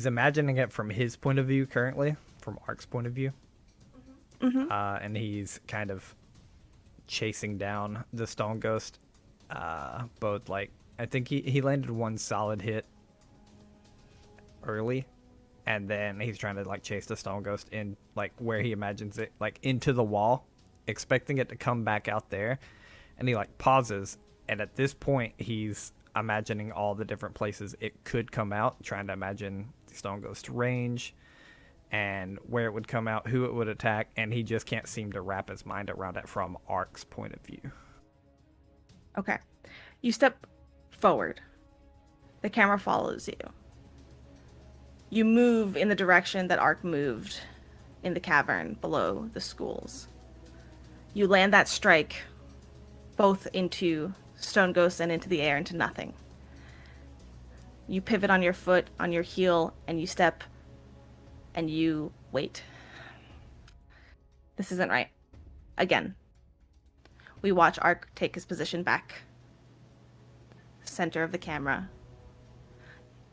imagining it from his point of view currently, from Ark's point of view. Mm-hmm. And he's kind of chasing down the stone ghost. Both, like, I think he landed one solid hit early, and then he's trying to like chase the stone ghost in like where he imagines it, like into the wall, expecting it to come back out there, and he like pauses, and at this point he's imagining all the different places it could come out, trying to imagine the stone ghost range and where it would come out, who it would attack, and he just can't seem to wrap his mind around it from Ark's point of view. Okay. You step forward. The camera follows you. You move in the direction that Ark moved in the cavern below the schools. You land that strike both into Stone Ghost and into the air, into nothing. You pivot on your foot, on your heel, and you step, and you wait. This isn't right. Again. We watch Ark take his position back. Center of the camera.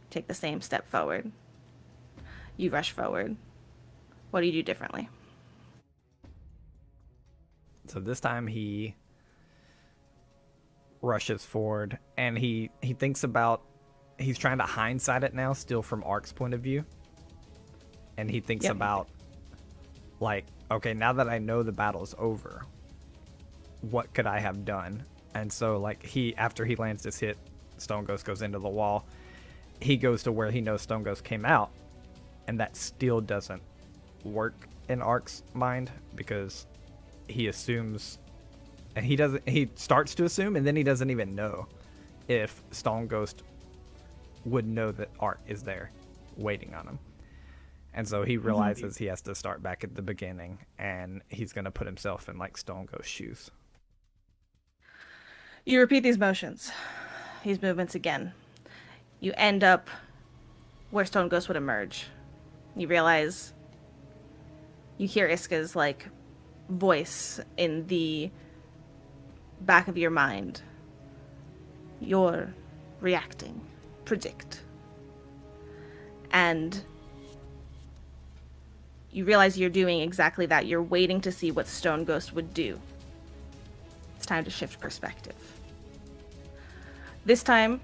Take the same step forward. You rush forward. What do you do differently? So this time he rushes forward, and he thinks about, he's trying to hindsight it now, still from Ark's point of view. And he thinks about, like, okay, now that I know the battle's over, what could I have done? And so, like, after he lands this hit, Stone Ghost goes into the wall. He goes to where he knows Stone Ghost came out, and that still doesn't work in Ark's mind, because he assumes, and he starts to assume, and then he doesn't even know if Stone Ghost would know that Ark is there waiting on him. And so he realizes he has to start back at the beginning, and he's going to put himself in, like, Stone Ghost's shoes. You repeat these motions, these movements again. You end up where Stone Ghost would emerge. You realize, you hear Iska's, like, voice in the back of your mind. You're reacting. Predict. And you realize you're doing exactly that. You're waiting to see what Stone Ghost would do. It's time to shift perspective. This time,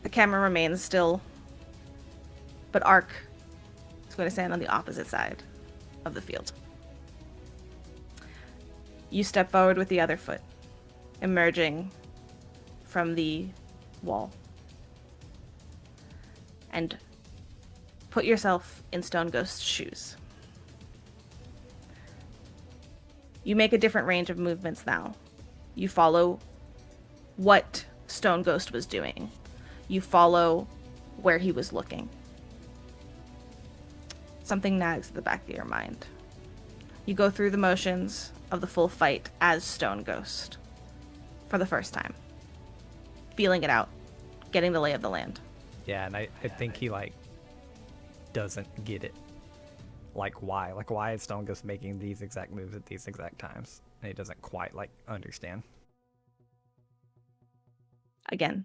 the camera remains still, but Ark is going to stand on the opposite side of the field. You step forward with the other foot, emerging from the wall, and put yourself in Stone Ghost's shoes. You make a different range of movements now. You follow what Stone Ghost was doing. You follow where he was looking. Something nags at the back of your mind. You go through the motions of the full fight as Stone Ghost for the first time. Feeling it out. Getting the lay of the land. Yeah, and I think he, like, doesn't get it. Like, why? Like, why is Stone Ghost making these exact moves at these exact times? And he doesn't quite, like, understand. Again,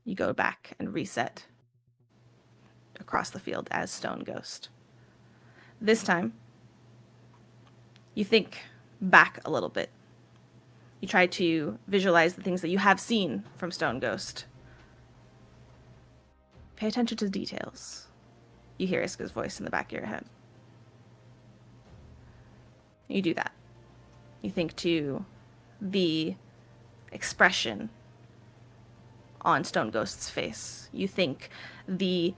you go back and reset across the field as Stone Ghost. This time, you think back a little bit. You try to visualize the things that you have seen from Stone Ghost. Pay attention to the details. You hear Iska's voice in the back of your head. You do that. You think to the expression on Stone Ghost's face. You think the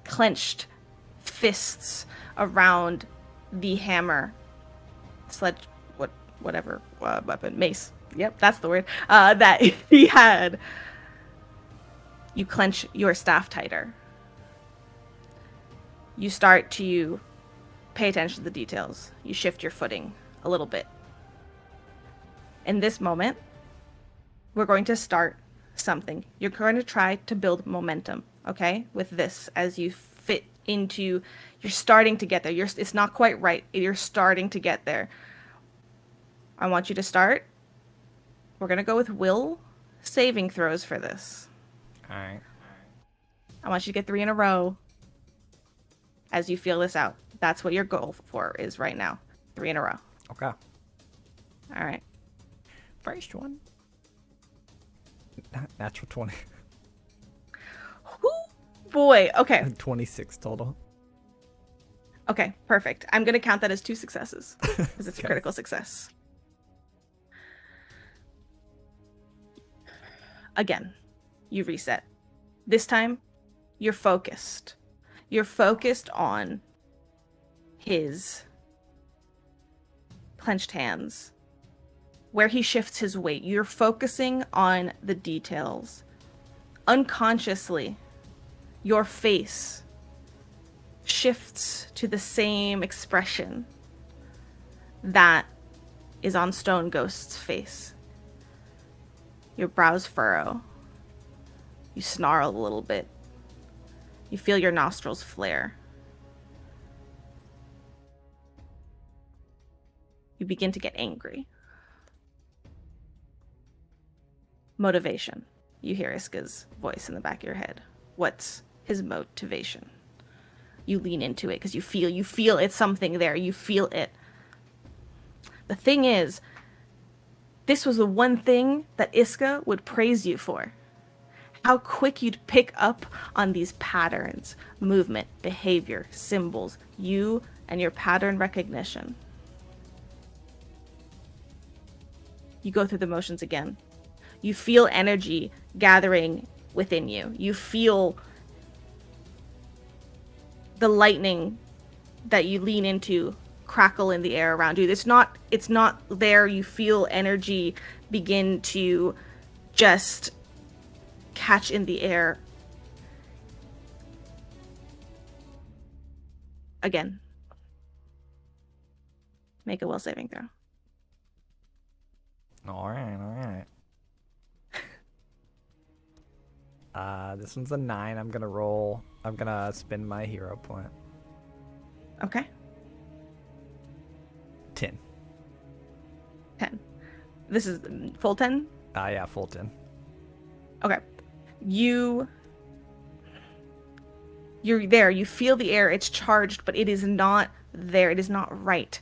clenched fists around the hammer, whatever weapon, mace. Yep, that's the word. That he had. You clench your staff tighter. You start to pay attention to the details. You shift your footing a little bit. In this moment, we're going to start something. You're going to try to build momentum, okay? With this, as you fit into, you're starting to get there. It's not quite right. You're starting to get there. I want you to start. We're going to go with will saving throws for this. All right. I want you to get 3 in a row as you feel this out. That's what your goal for is right now. 3 in a row. Okay. All right. First one. Natural 20. Whoo, boy. Okay. 26 total. Okay, perfect. I'm going to count that as 2 successes because it's a critical success. Again, you reset. This time, you're focused. You're focused on his clenched hands, where he shifts his weight. You're focusing on the details. Unconsciously, your face shifts to the same expression that is on Stone Ghost's face. Your brows furrow. You snarl a little bit. You feel your nostrils flare. You begin to get angry. Motivation. You hear Iska's voice in the back of your head. What's his motivation? You lean into it because you feel it's something there. You feel it. The thing is, this was the one thing that Iska would praise you for. How quick you'd pick up on these patterns, movement, behavior, symbols, you and your pattern recognition. You go through the motions again. You feel energy gathering within you. You feel the lightning that you lean into crackle in the air around you. It's not there. You feel energy begin to just catch in the air. Again. Make a will saving throw. All right. This one's a 9. I'm gonna spend my hero point. Okay. 10. 10. This is full 10? Yeah, full 10. Okay. You're there. You feel the air. It's charged, but it is not there. It is not right.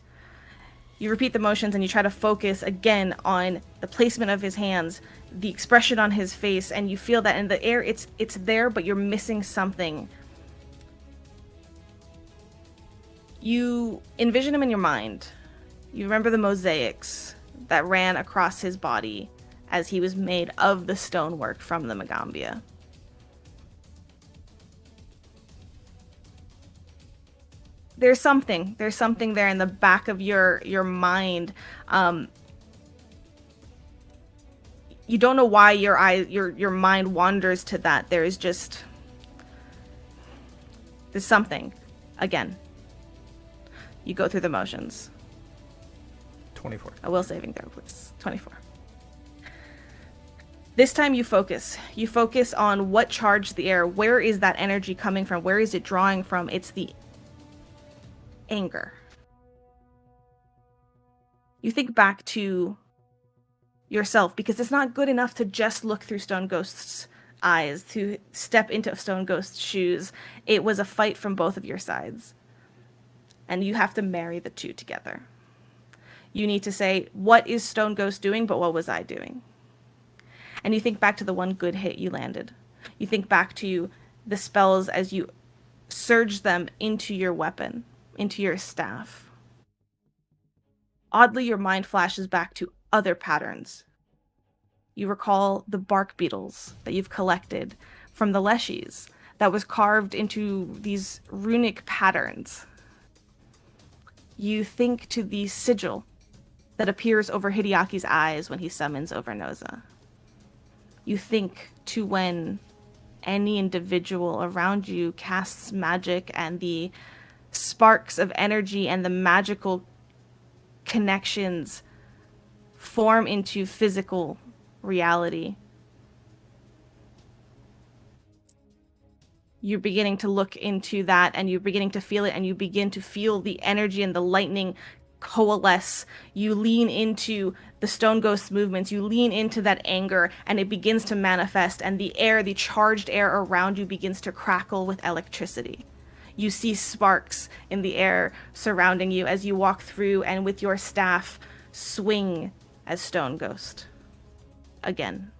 You repeat the motions and you try to focus again on the placement of his hands, the expression on his face, and you feel that in the air it's there, but you're missing something. You envision him in your mind. You remember the mosaics that ran across his body as he was made of the stonework from the Magaambya. There's something there in the back of your mind. You don't know why your mind wanders to that. There's something. Again, you go through the motions. 24. I will saving throw, please. 24. This time you focus. You focus on what charged the air. Where is that energy coming from? Where is it drawing from? It's the anger. You think back to yourself, because it's not good enough to just look through Stone Ghost's eyes, to step into Stone Ghost's shoes. It was a fight from both of your sides. And you have to marry the two together. You need to say, what is Stone Ghost doing, but what was I doing? And you think back to the one good hit you landed. You think back to the spells as you surge them into your weapon, into your staff. Oddly, your mind flashes back to other patterns. You recall the bark beetles that you've collected from the Leshies that was carved into these runic patterns. You think to the sigil that appears over Hideaki's eyes when he summons Overnosa. You think to when any individual around you casts magic and the sparks of energy and the magical connections form into physical reality. You're beginning to look into that and you're beginning to feel it, and you begin to feel the energy and the lightning coalesce. You lean into the Stone Ghost's movements, you lean into that anger, and it begins to manifest, and the air, the charged air around you begins to crackle with electricity. You see sparks in the air surrounding you as you walk through and with your staff swing as Stone Ghost. Again.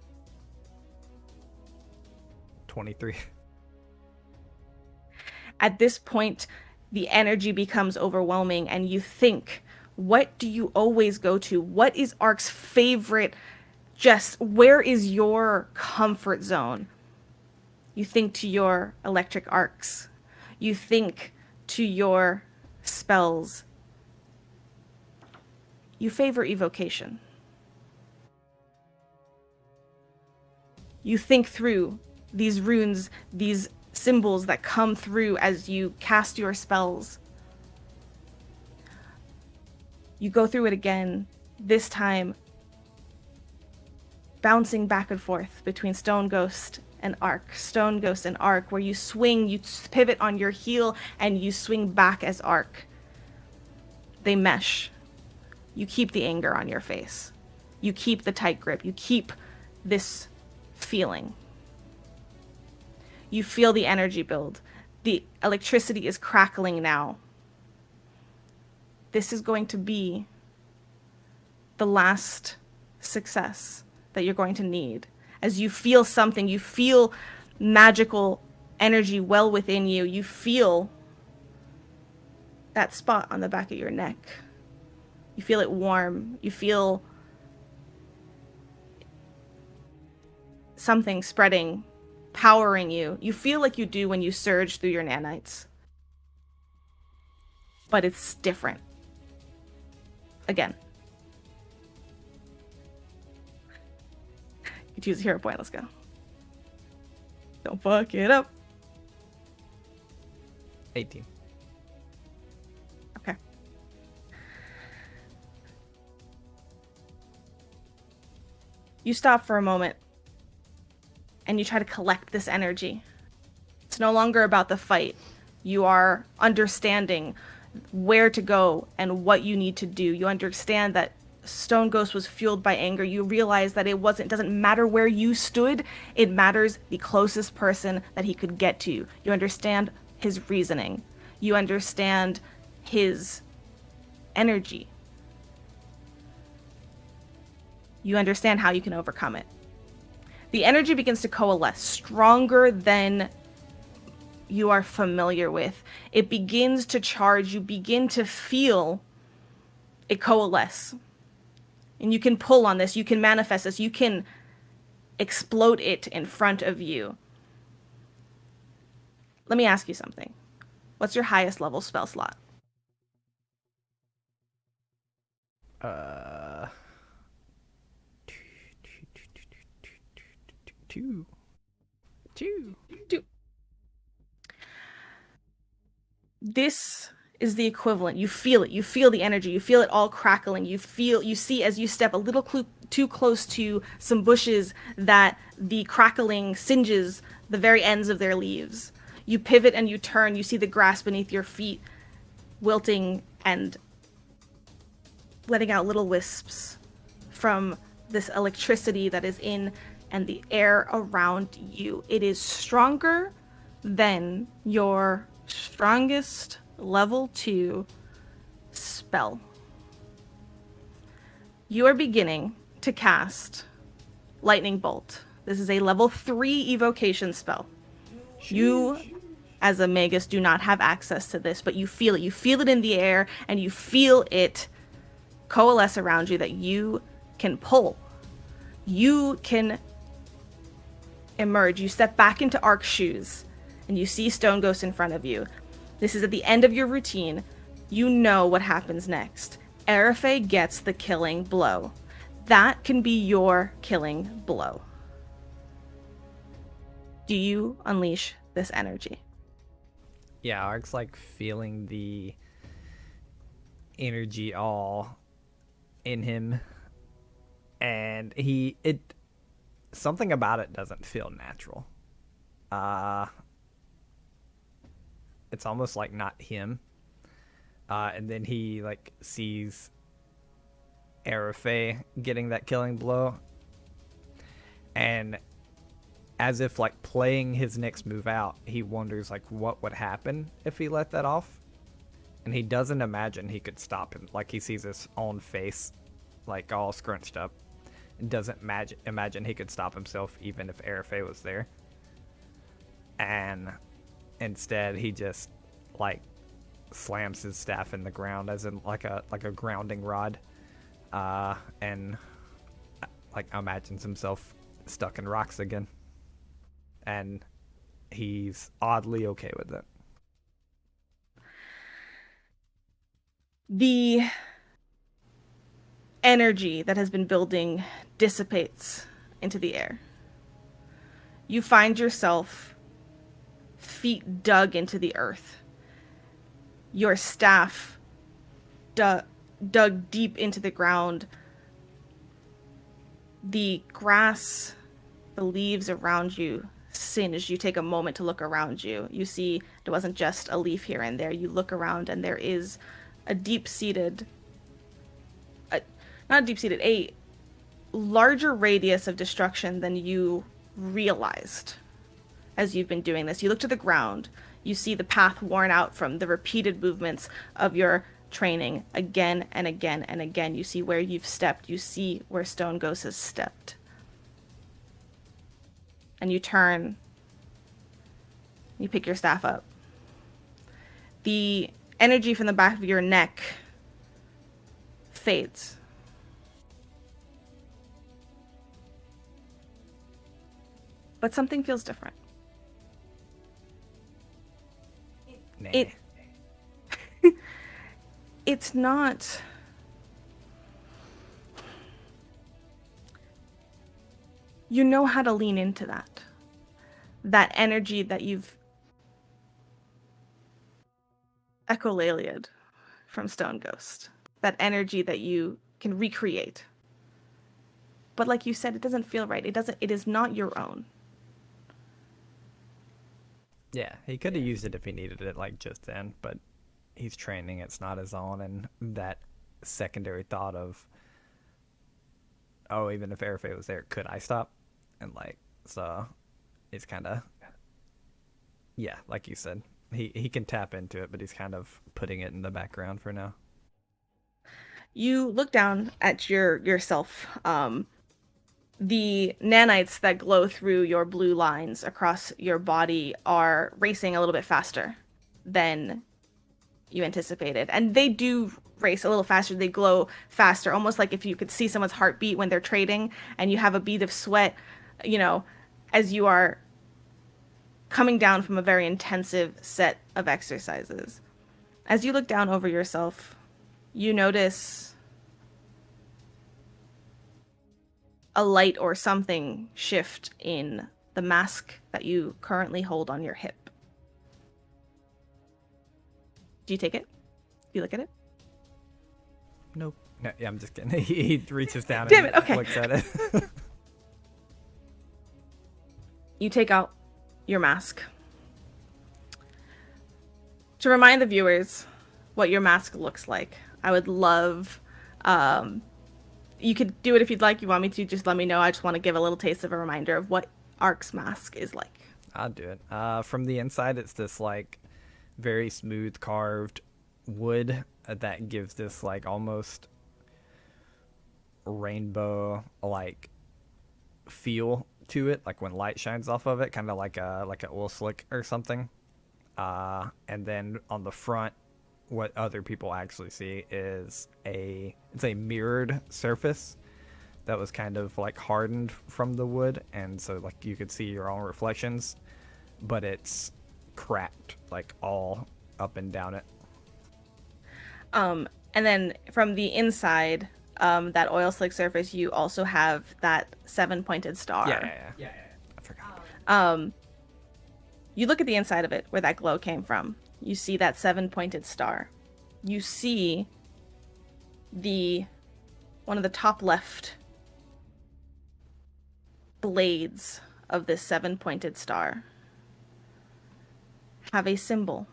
23. At this point, the energy becomes overwhelming and you think, what do you always go to? What is Ark's favorite? Just where is your comfort zone? You think to your electric arcs. You think to your spells. You favor evocation. You think through these runes, these symbols that come through as you cast your spells. You go through it again, this time bouncing back and forth between Stone Ghost and arc, stone ghost and arc, where you swing, you pivot on your heel, and you swing back as arc. They mesh. You keep the anger on your face. You keep the tight grip. You keep this feeling. You feel the energy build. The electricity is crackling now. This is going to be the last success that you're going to need. As you feel something, you feel magical energy well within you. You feel that spot on the back of your neck. You feel it warm. You feel something spreading, powering you. You feel like you do when you surge through your nanites. But it's different. Again. You choose a hero point. Let's go. Don't fuck it up. 18. Okay. You stop for a moment and you try to collect this energy. It's no longer about the fight. You are understanding where to go and what you need to do. You understand that Stone Ghost was fueled by anger. You realize that it doesn't matter where you stood, it matters the closest person that he could get to. You understand his reasoning. You understand his energy. You understand how you can overcome it. The energy begins to coalesce, stronger than you are familiar with. It begins to charge. You begin to feel it coalesce. And you can pull on this. You can manifest this. You can explode it in front of you. Let me ask you something. What's your highest level spell slot? Two. This is the equivalent. You feel it. You feel the energy. You feel it all crackling. You see as you step a little too close to some bushes that the crackling singes the very ends of their leaves. You pivot and you turn. You see the grass beneath your feet wilting and letting out little wisps from this electricity that is in and the air around you. It is stronger than your strongest level 2 spell. You are beginning to cast Lightning Bolt. This is a level 3 evocation spell. You, as a magus, do not have access to this, but you feel it. You feel it in the air, and you feel it coalesce around you that you can pull. You can emerge. You step back into Arc shoes, and you see Stone Ghost in front of you. This is at the end of your routine. You know what happens next. Arafe gets the killing blow. That can be your killing blow. Do you unleash this energy? Yeah, Arc's like feeling the energy all in him, and something about it doesn't feel natural. It's almost like not him. And then he like sees Arafe getting that killing blow, and as if like playing his next move out, he wonders like what would happen if he let that off, and he doesn't imagine he could stop him. Like he sees his own face like all scrunched up and doesn't imagine he could stop himself even if Arafe was there, and instead he just like slams his staff in the ground as in like a grounding rod, and like imagines himself stuck in rocks again, and he's oddly okay with it. The energy that has been building dissipates into the air. You find yourself feet dug into the earth. Your staff dug deep into the ground. The grass, the leaves around you singed, you take a moment to look around you. You see it wasn't just a leaf here and there. You look around and there is a deep-seated, not deep-seated, a larger radius of destruction than you realized as you've been doing this. You look to the ground. You see the path worn out from the repeated movements of your training again and again and again. You see where you've stepped. You see where Stone Ghost has stepped. And you turn. You pick your staff up. The energy from the back of your neck fades. But something feels different. Nah. It's not. You know how to lean into that. That energy that you've echolaliaed from Stone Ghost. That energy that you can recreate. But like you said, it doesn't feel right. It is not your own. Yeah, he could have used it if he needed it, like just then, but he's training, it's not his own, and that secondary thought of, oh, even if Airfay was there, could I stop? And like, so it's kind of, yeah, like you said, he can tap into it, but he's kind of putting it in the background for now. You look down at yourself. The nanites that glow through your blue lines across your body are racing a little bit faster than you anticipated. And they do race a little faster. They glow faster, almost like if you could see someone's heartbeat when they're trading and you have a bead of sweat, as you are coming down from a very intensive set of exercises. As you look down over yourself, you notice a light or something shift in the mask that you currently hold on your hip. Do you take it? Do you look at it? Nope. No, yeah, I'm just kidding. He reaches down Damn and it, okay. looks at it. You take out your mask. To remind the viewers what your mask looks like, I would love... you could do it if you'd like. You want me to, just let me know. I just want to give a little taste of a reminder of what Ark's mask is like. I'll do it. From the inside, it's this like very smooth carved wood that gives this like almost rainbow like feel to it, like when light shines off of it, kind of like a oil slick or something. And then on the front, what other people actually see is it's a mirrored surface that was kind of like hardened from the wood, and so like you could see your own reflections, but it's cracked like all up and down it. And then from the inside, that oil slick surface, you also have that 7-pointed star. Yeah. I forgot. You look at the inside of it, where that glow came from. You see that 7-pointed star. You see one of the top left blades of this 7-pointed star have a symbol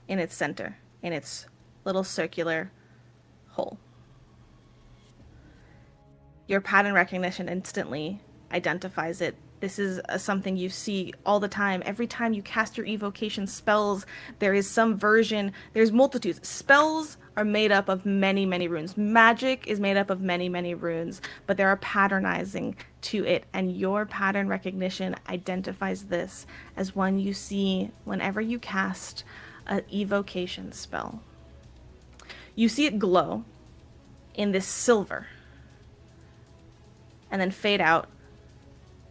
in its center, in its little circular hole. Your pattern recognition instantly identifies it. This is something you see all the time. Every time you cast your evocation spells, there is some version, there's multitudes. Spells are made up of many, many runes. Magic is made up of many, many runes, but there are patternizing to it, and your pattern recognition identifies this as one you see whenever you cast an evocation spell. You see it glow in this silver, and then fade out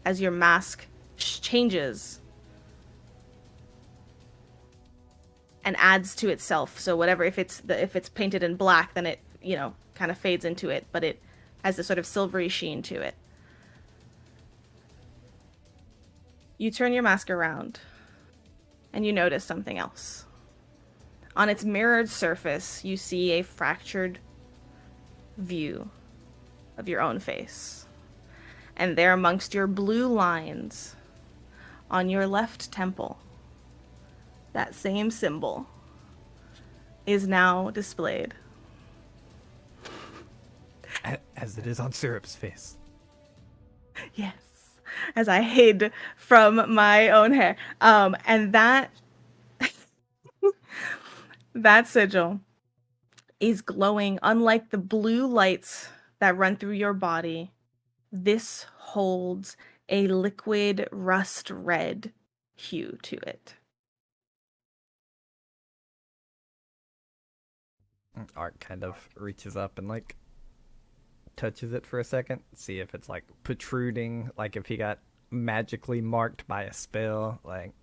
as your mask changes and adds to itself. So whatever, if it's painted in black, then it, kind of fades into it, but it has this sort of silvery sheen to it. You turn your mask around and you notice something else. On its mirrored surface, you see a fractured view of your own face. And there amongst your blue lines on your left temple, that same symbol is now displayed. As it is on Syrup's face. Yes, as I hid from my own hair. And that that sigil is glowing. Unlike the blue lights that run through your body, this holds a liquid rust red hue to it. Art kind of reaches up and like touches it for a second, see if it's like protruding, like if he got magically marked by a spell, like.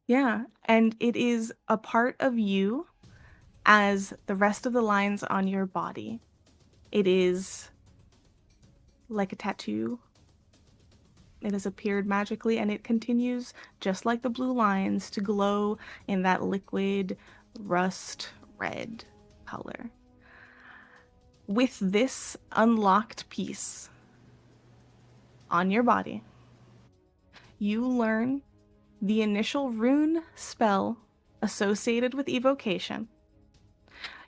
Yeah, and it is a part of you as the rest of the lines on your body. It is like a tattoo. It has appeared magically, and it continues, just like the blue lines, to glow in that liquid rust red color. With this unlocked piece on your body, you learn the initial rune spell associated with evocation.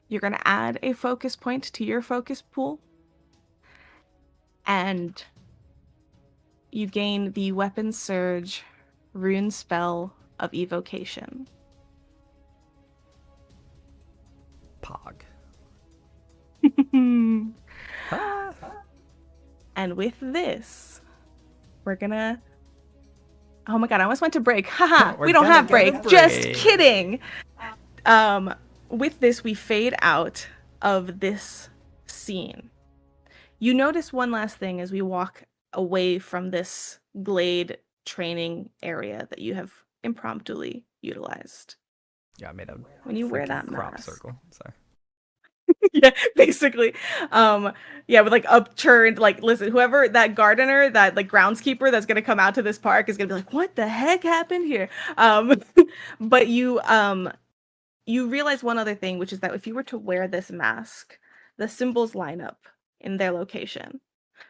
You're going to add a focus point to your focus pool, and you gain the Weapon Surge rune spell of evocation. Pog. And with this, we're gonna... Oh my god, I almost went to break. Haha, we don't have break. Just kidding. With this, we fade out of this scene. You notice one last thing as we walk away from this glade training area that you have impromptu utilized. Yeah, I made a when you wear that crop mask. circle. Sorry. Yeah, basically. Yeah, with like upturned, like, listen, whoever that gardener, that like groundskeeper that's gonna come out to this park is gonna be like, what the heck happened here? But you realize one other thing, which is that if you were to wear this mask, the symbols line up in their location,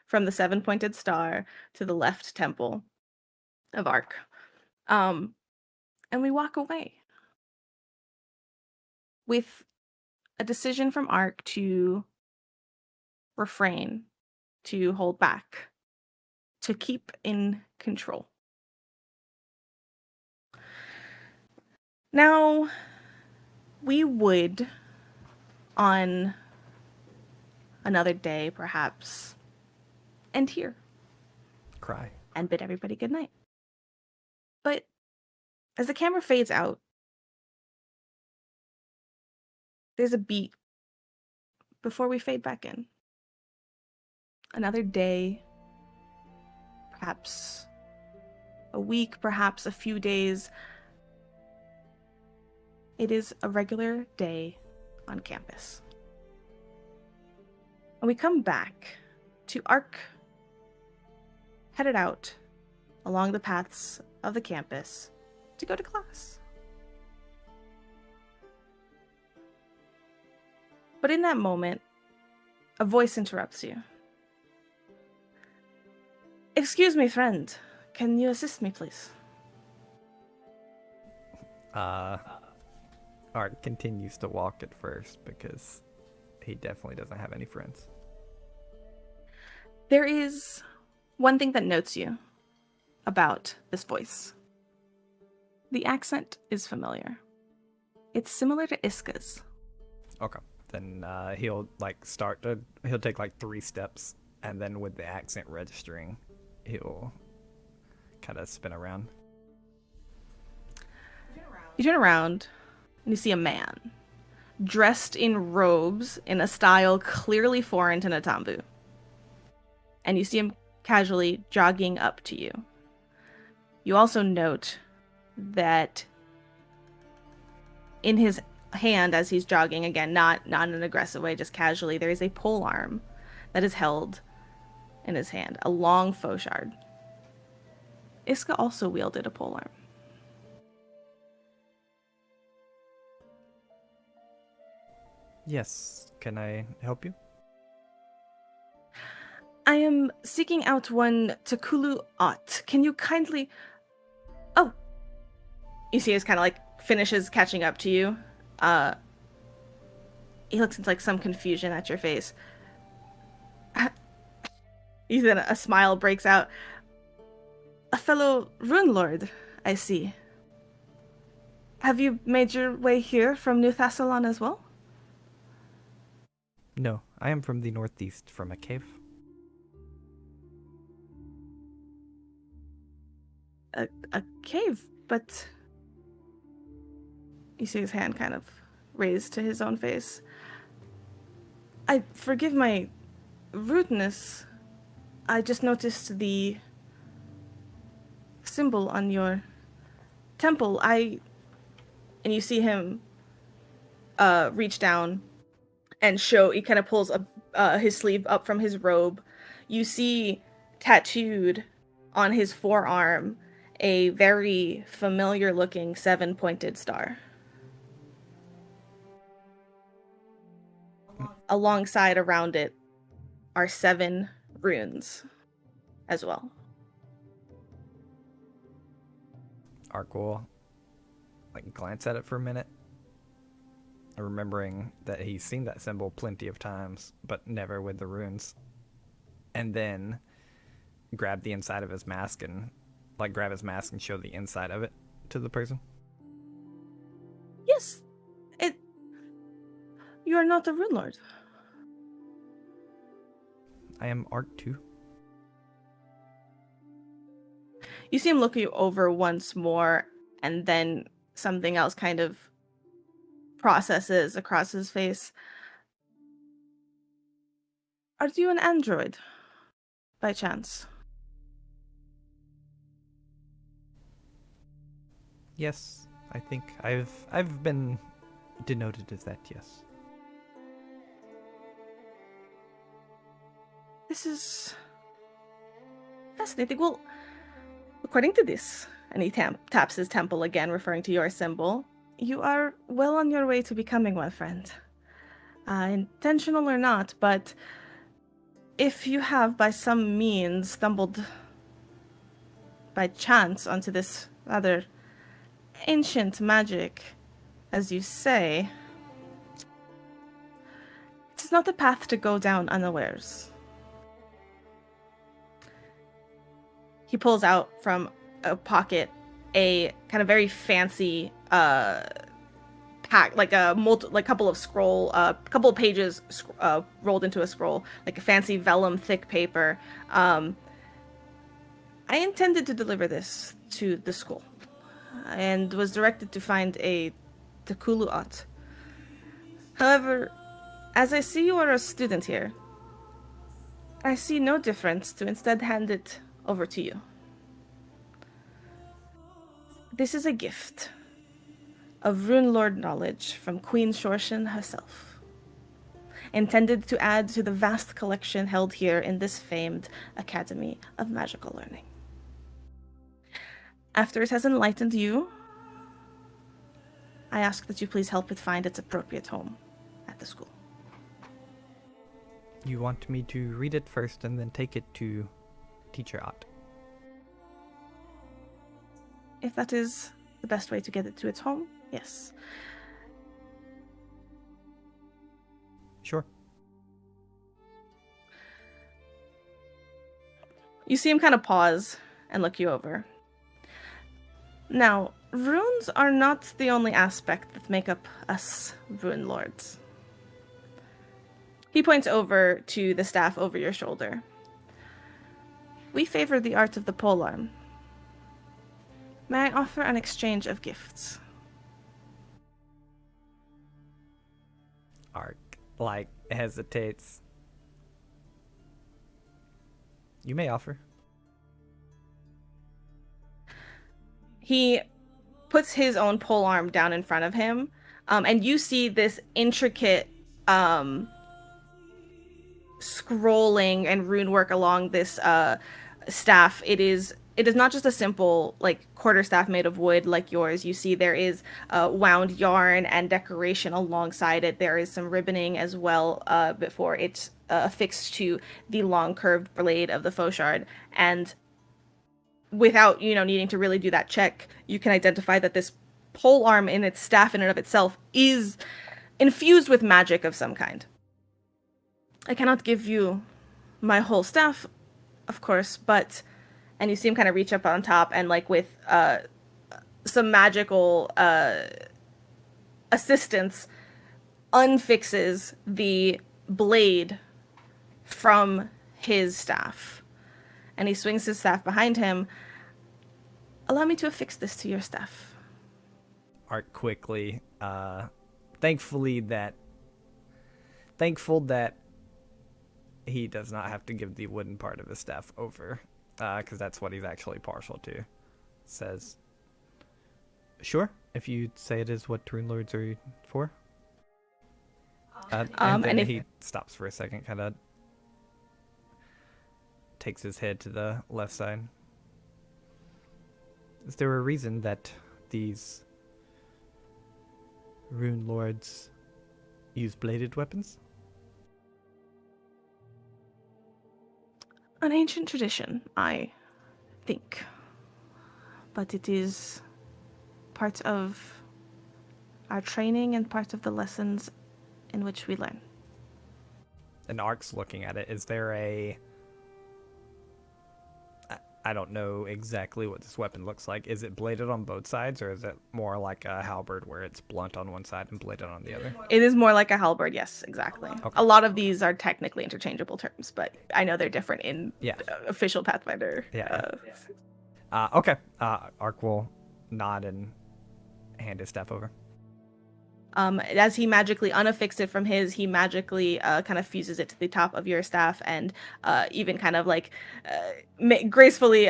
from the 7-pointed star to the left temple of Ark. And we walk away with a decision from Ark to refrain, to hold back, to keep in control. Now, we would, on another day, perhaps, end here. Cry. And bid everybody good night. But as the camera fades out, there's a beat before we fade back in. Another day, perhaps a week, perhaps a few days. It is a regular day on campus. And we come back to Ark, headed out along the paths of the campus to go to class. But in that moment, a voice interrupts you. Excuse me, friend. Can you assist me, please? Art continues to walk at first because he definitely doesn't have any friends. There is one thing that notes you about this voice. The accent is familiar. It's similar to Iska's. Okay. Then he'll take like 3 steps, and then with the accent registering, he'll kind of spin around. You turn around and you see a man dressed in robes in a style clearly foreign to Natambu. And you see him casually jogging up to you. You also note that in his hand as he's jogging, again, not in an aggressive way, just casually, there is a pole arm that is held in his hand, a long faux shard. Iska also wielded a pole arm. Yes, can I help you? I am seeking out one Takulu Ot. Can you kindly... Oh. You see, he's kind of like finishes catching up to you. He looks into like some confusion at your face. Then a smile breaks out. A fellow rune lord, I see. Have you made your way here from New Thassalon as well? No, I am from the northeast, from a cave. A cave, but... You see his hand kind of raised to his own face. I forgive my rudeness. I just noticed the symbol on your temple. And you see him reach down and show, he kind of pulls his sleeve up from his robe. You see tattooed on his forearm a very familiar looking 7-pointed star. Alongside around it are 7 runes as well. Ark will glance at it for a minute, remembering that he's seen that symbol plenty of times, but never with the runes. And then grab the inside of his mask and grab his mask and show the inside of it to the person. Yes, you are not a rune lord. I am Ark 2. You see him look you over once more, and then something else kind of processes across his face. Are you an android, by chance? Yes, I think I've been denoted as that, yes. This is fascinating. Well, according to this, and he taps his temple again, referring to your symbol, you are well on your way to becoming one, friend. Intentional or not, but if you have by some means stumbled by chance onto this rather ancient magic, as you say, it's not a path to go down unawares. He pulls out from a pocket a kind of very fancy pack, couple of pages rolled into a scroll, like a fancy vellum thick paper. I intended to deliver this to the school and was directed to find a Takulu Ot. However, as I see you are a student here, I see no difference to instead hand it over to you. This is a gift of Rune Lord knowledge from Queen Shorshin herself, intended to add to the vast collection held here in this famed Academy of Magical Learning. After it has enlightened you, I ask that you please help it find its appropriate home at the school. You want me to read it first and then take it to Teacher Ott? If that is the best way to get it to its home, yes. Sure. You see him kind of pause and look you over. Now, runes are not the only aspect that make up us rune lords. He points over to the staff over your shoulder. We favor the art of the polearm. May I offer an exchange of gifts? Ark, hesitates. You may offer. He puts his own polearm down in front of him, and you see this intricate scrolling and rune work along this staff. It's it is not just a simple like quarterstaff made of wood like yours. You see there is wound yarn and decoration alongside it. There is some ribboning as well before it's affixed to the long curved blade of the fauchard. And without needing to really do that check, you can identify that this pole arm in its staff in and of itself is infused with magic of some kind. I cannot give you my whole staff, of course, but and you see him kind of reach up on top and like with some magical assistance unfixes the blade from his staff. And he swings his staff behind him. Allow me to affix this to your staff. Art quickly, thankful that he does not have to give the wooden part of his staff over, because that's what he's actually partial to. Says, sure, if you say it is what Rune Lords are for. And then he stops for a second, kind of takes his head to the left side. Is there a reason that these Rune Lords use bladed weapons? An ancient tradition, I think. But it is part of our training and part of the lessons in which we learn. And Ark's looking at it. Is there I don't know exactly what this weapon looks like. Is it bladed on both sides, or is it more like a halberd where it's blunt on one side and bladed on the other? It is more like a halberd, yes, exactly. Okay. A lot of these are technically interchangeable terms, but I know they're different in official Pathfinder. Okay. Ark will nod and hand his staff over. As he magically unaffixed it from his, he magically kind of fuses it to the top of your staff and even kind of like gracefully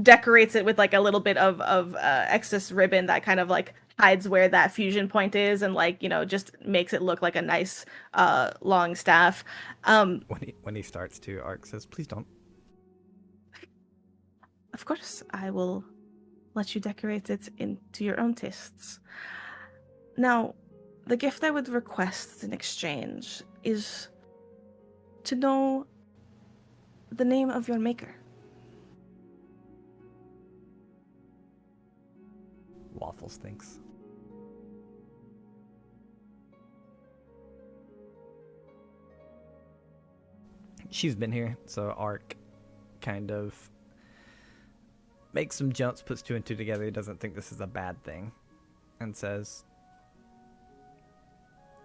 decorates it with like a little bit of excess ribbon that kind of like hides where that fusion point is and like just makes it look like a nice long staff. When he starts to, Ark says, "Please don't." Of course, I will let you decorate it into your own tastes. Now, the gift I would request in exchange is to know the name of your maker. Waffles thinks. She's been here, so Ark kind of makes some jumps, puts two and two together. He doesn't think this is a bad thing, and says,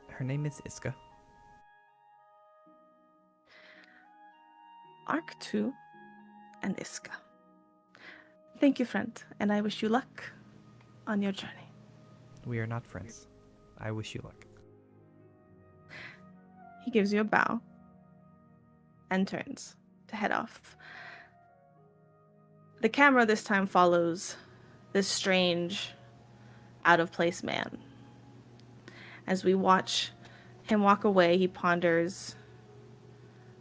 her name is Iska. Ark 2 and Iska. Thank you, friend, and I wish you luck on your journey. We are not friends. I wish you luck. He gives you a bow and turns to head off. The camera this time follows this strange, out-of-place man. As we watch him walk away, he ponders,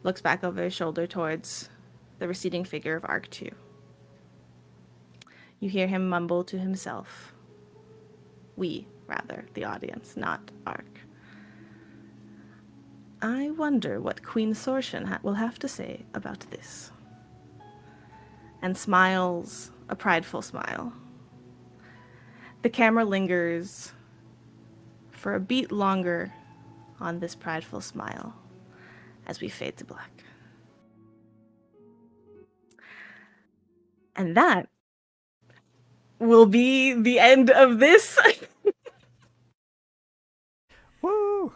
looks back over his shoulder towards the receding figure of Ark 2. You hear him mumble to himself. We, rather, the audience, not Ark. I wonder what Queen Sorshan will have to say about this. And smiles a prideful smile. The camera lingers for a beat longer on this prideful smile as we fade to black. And that will be the end of this. Woo!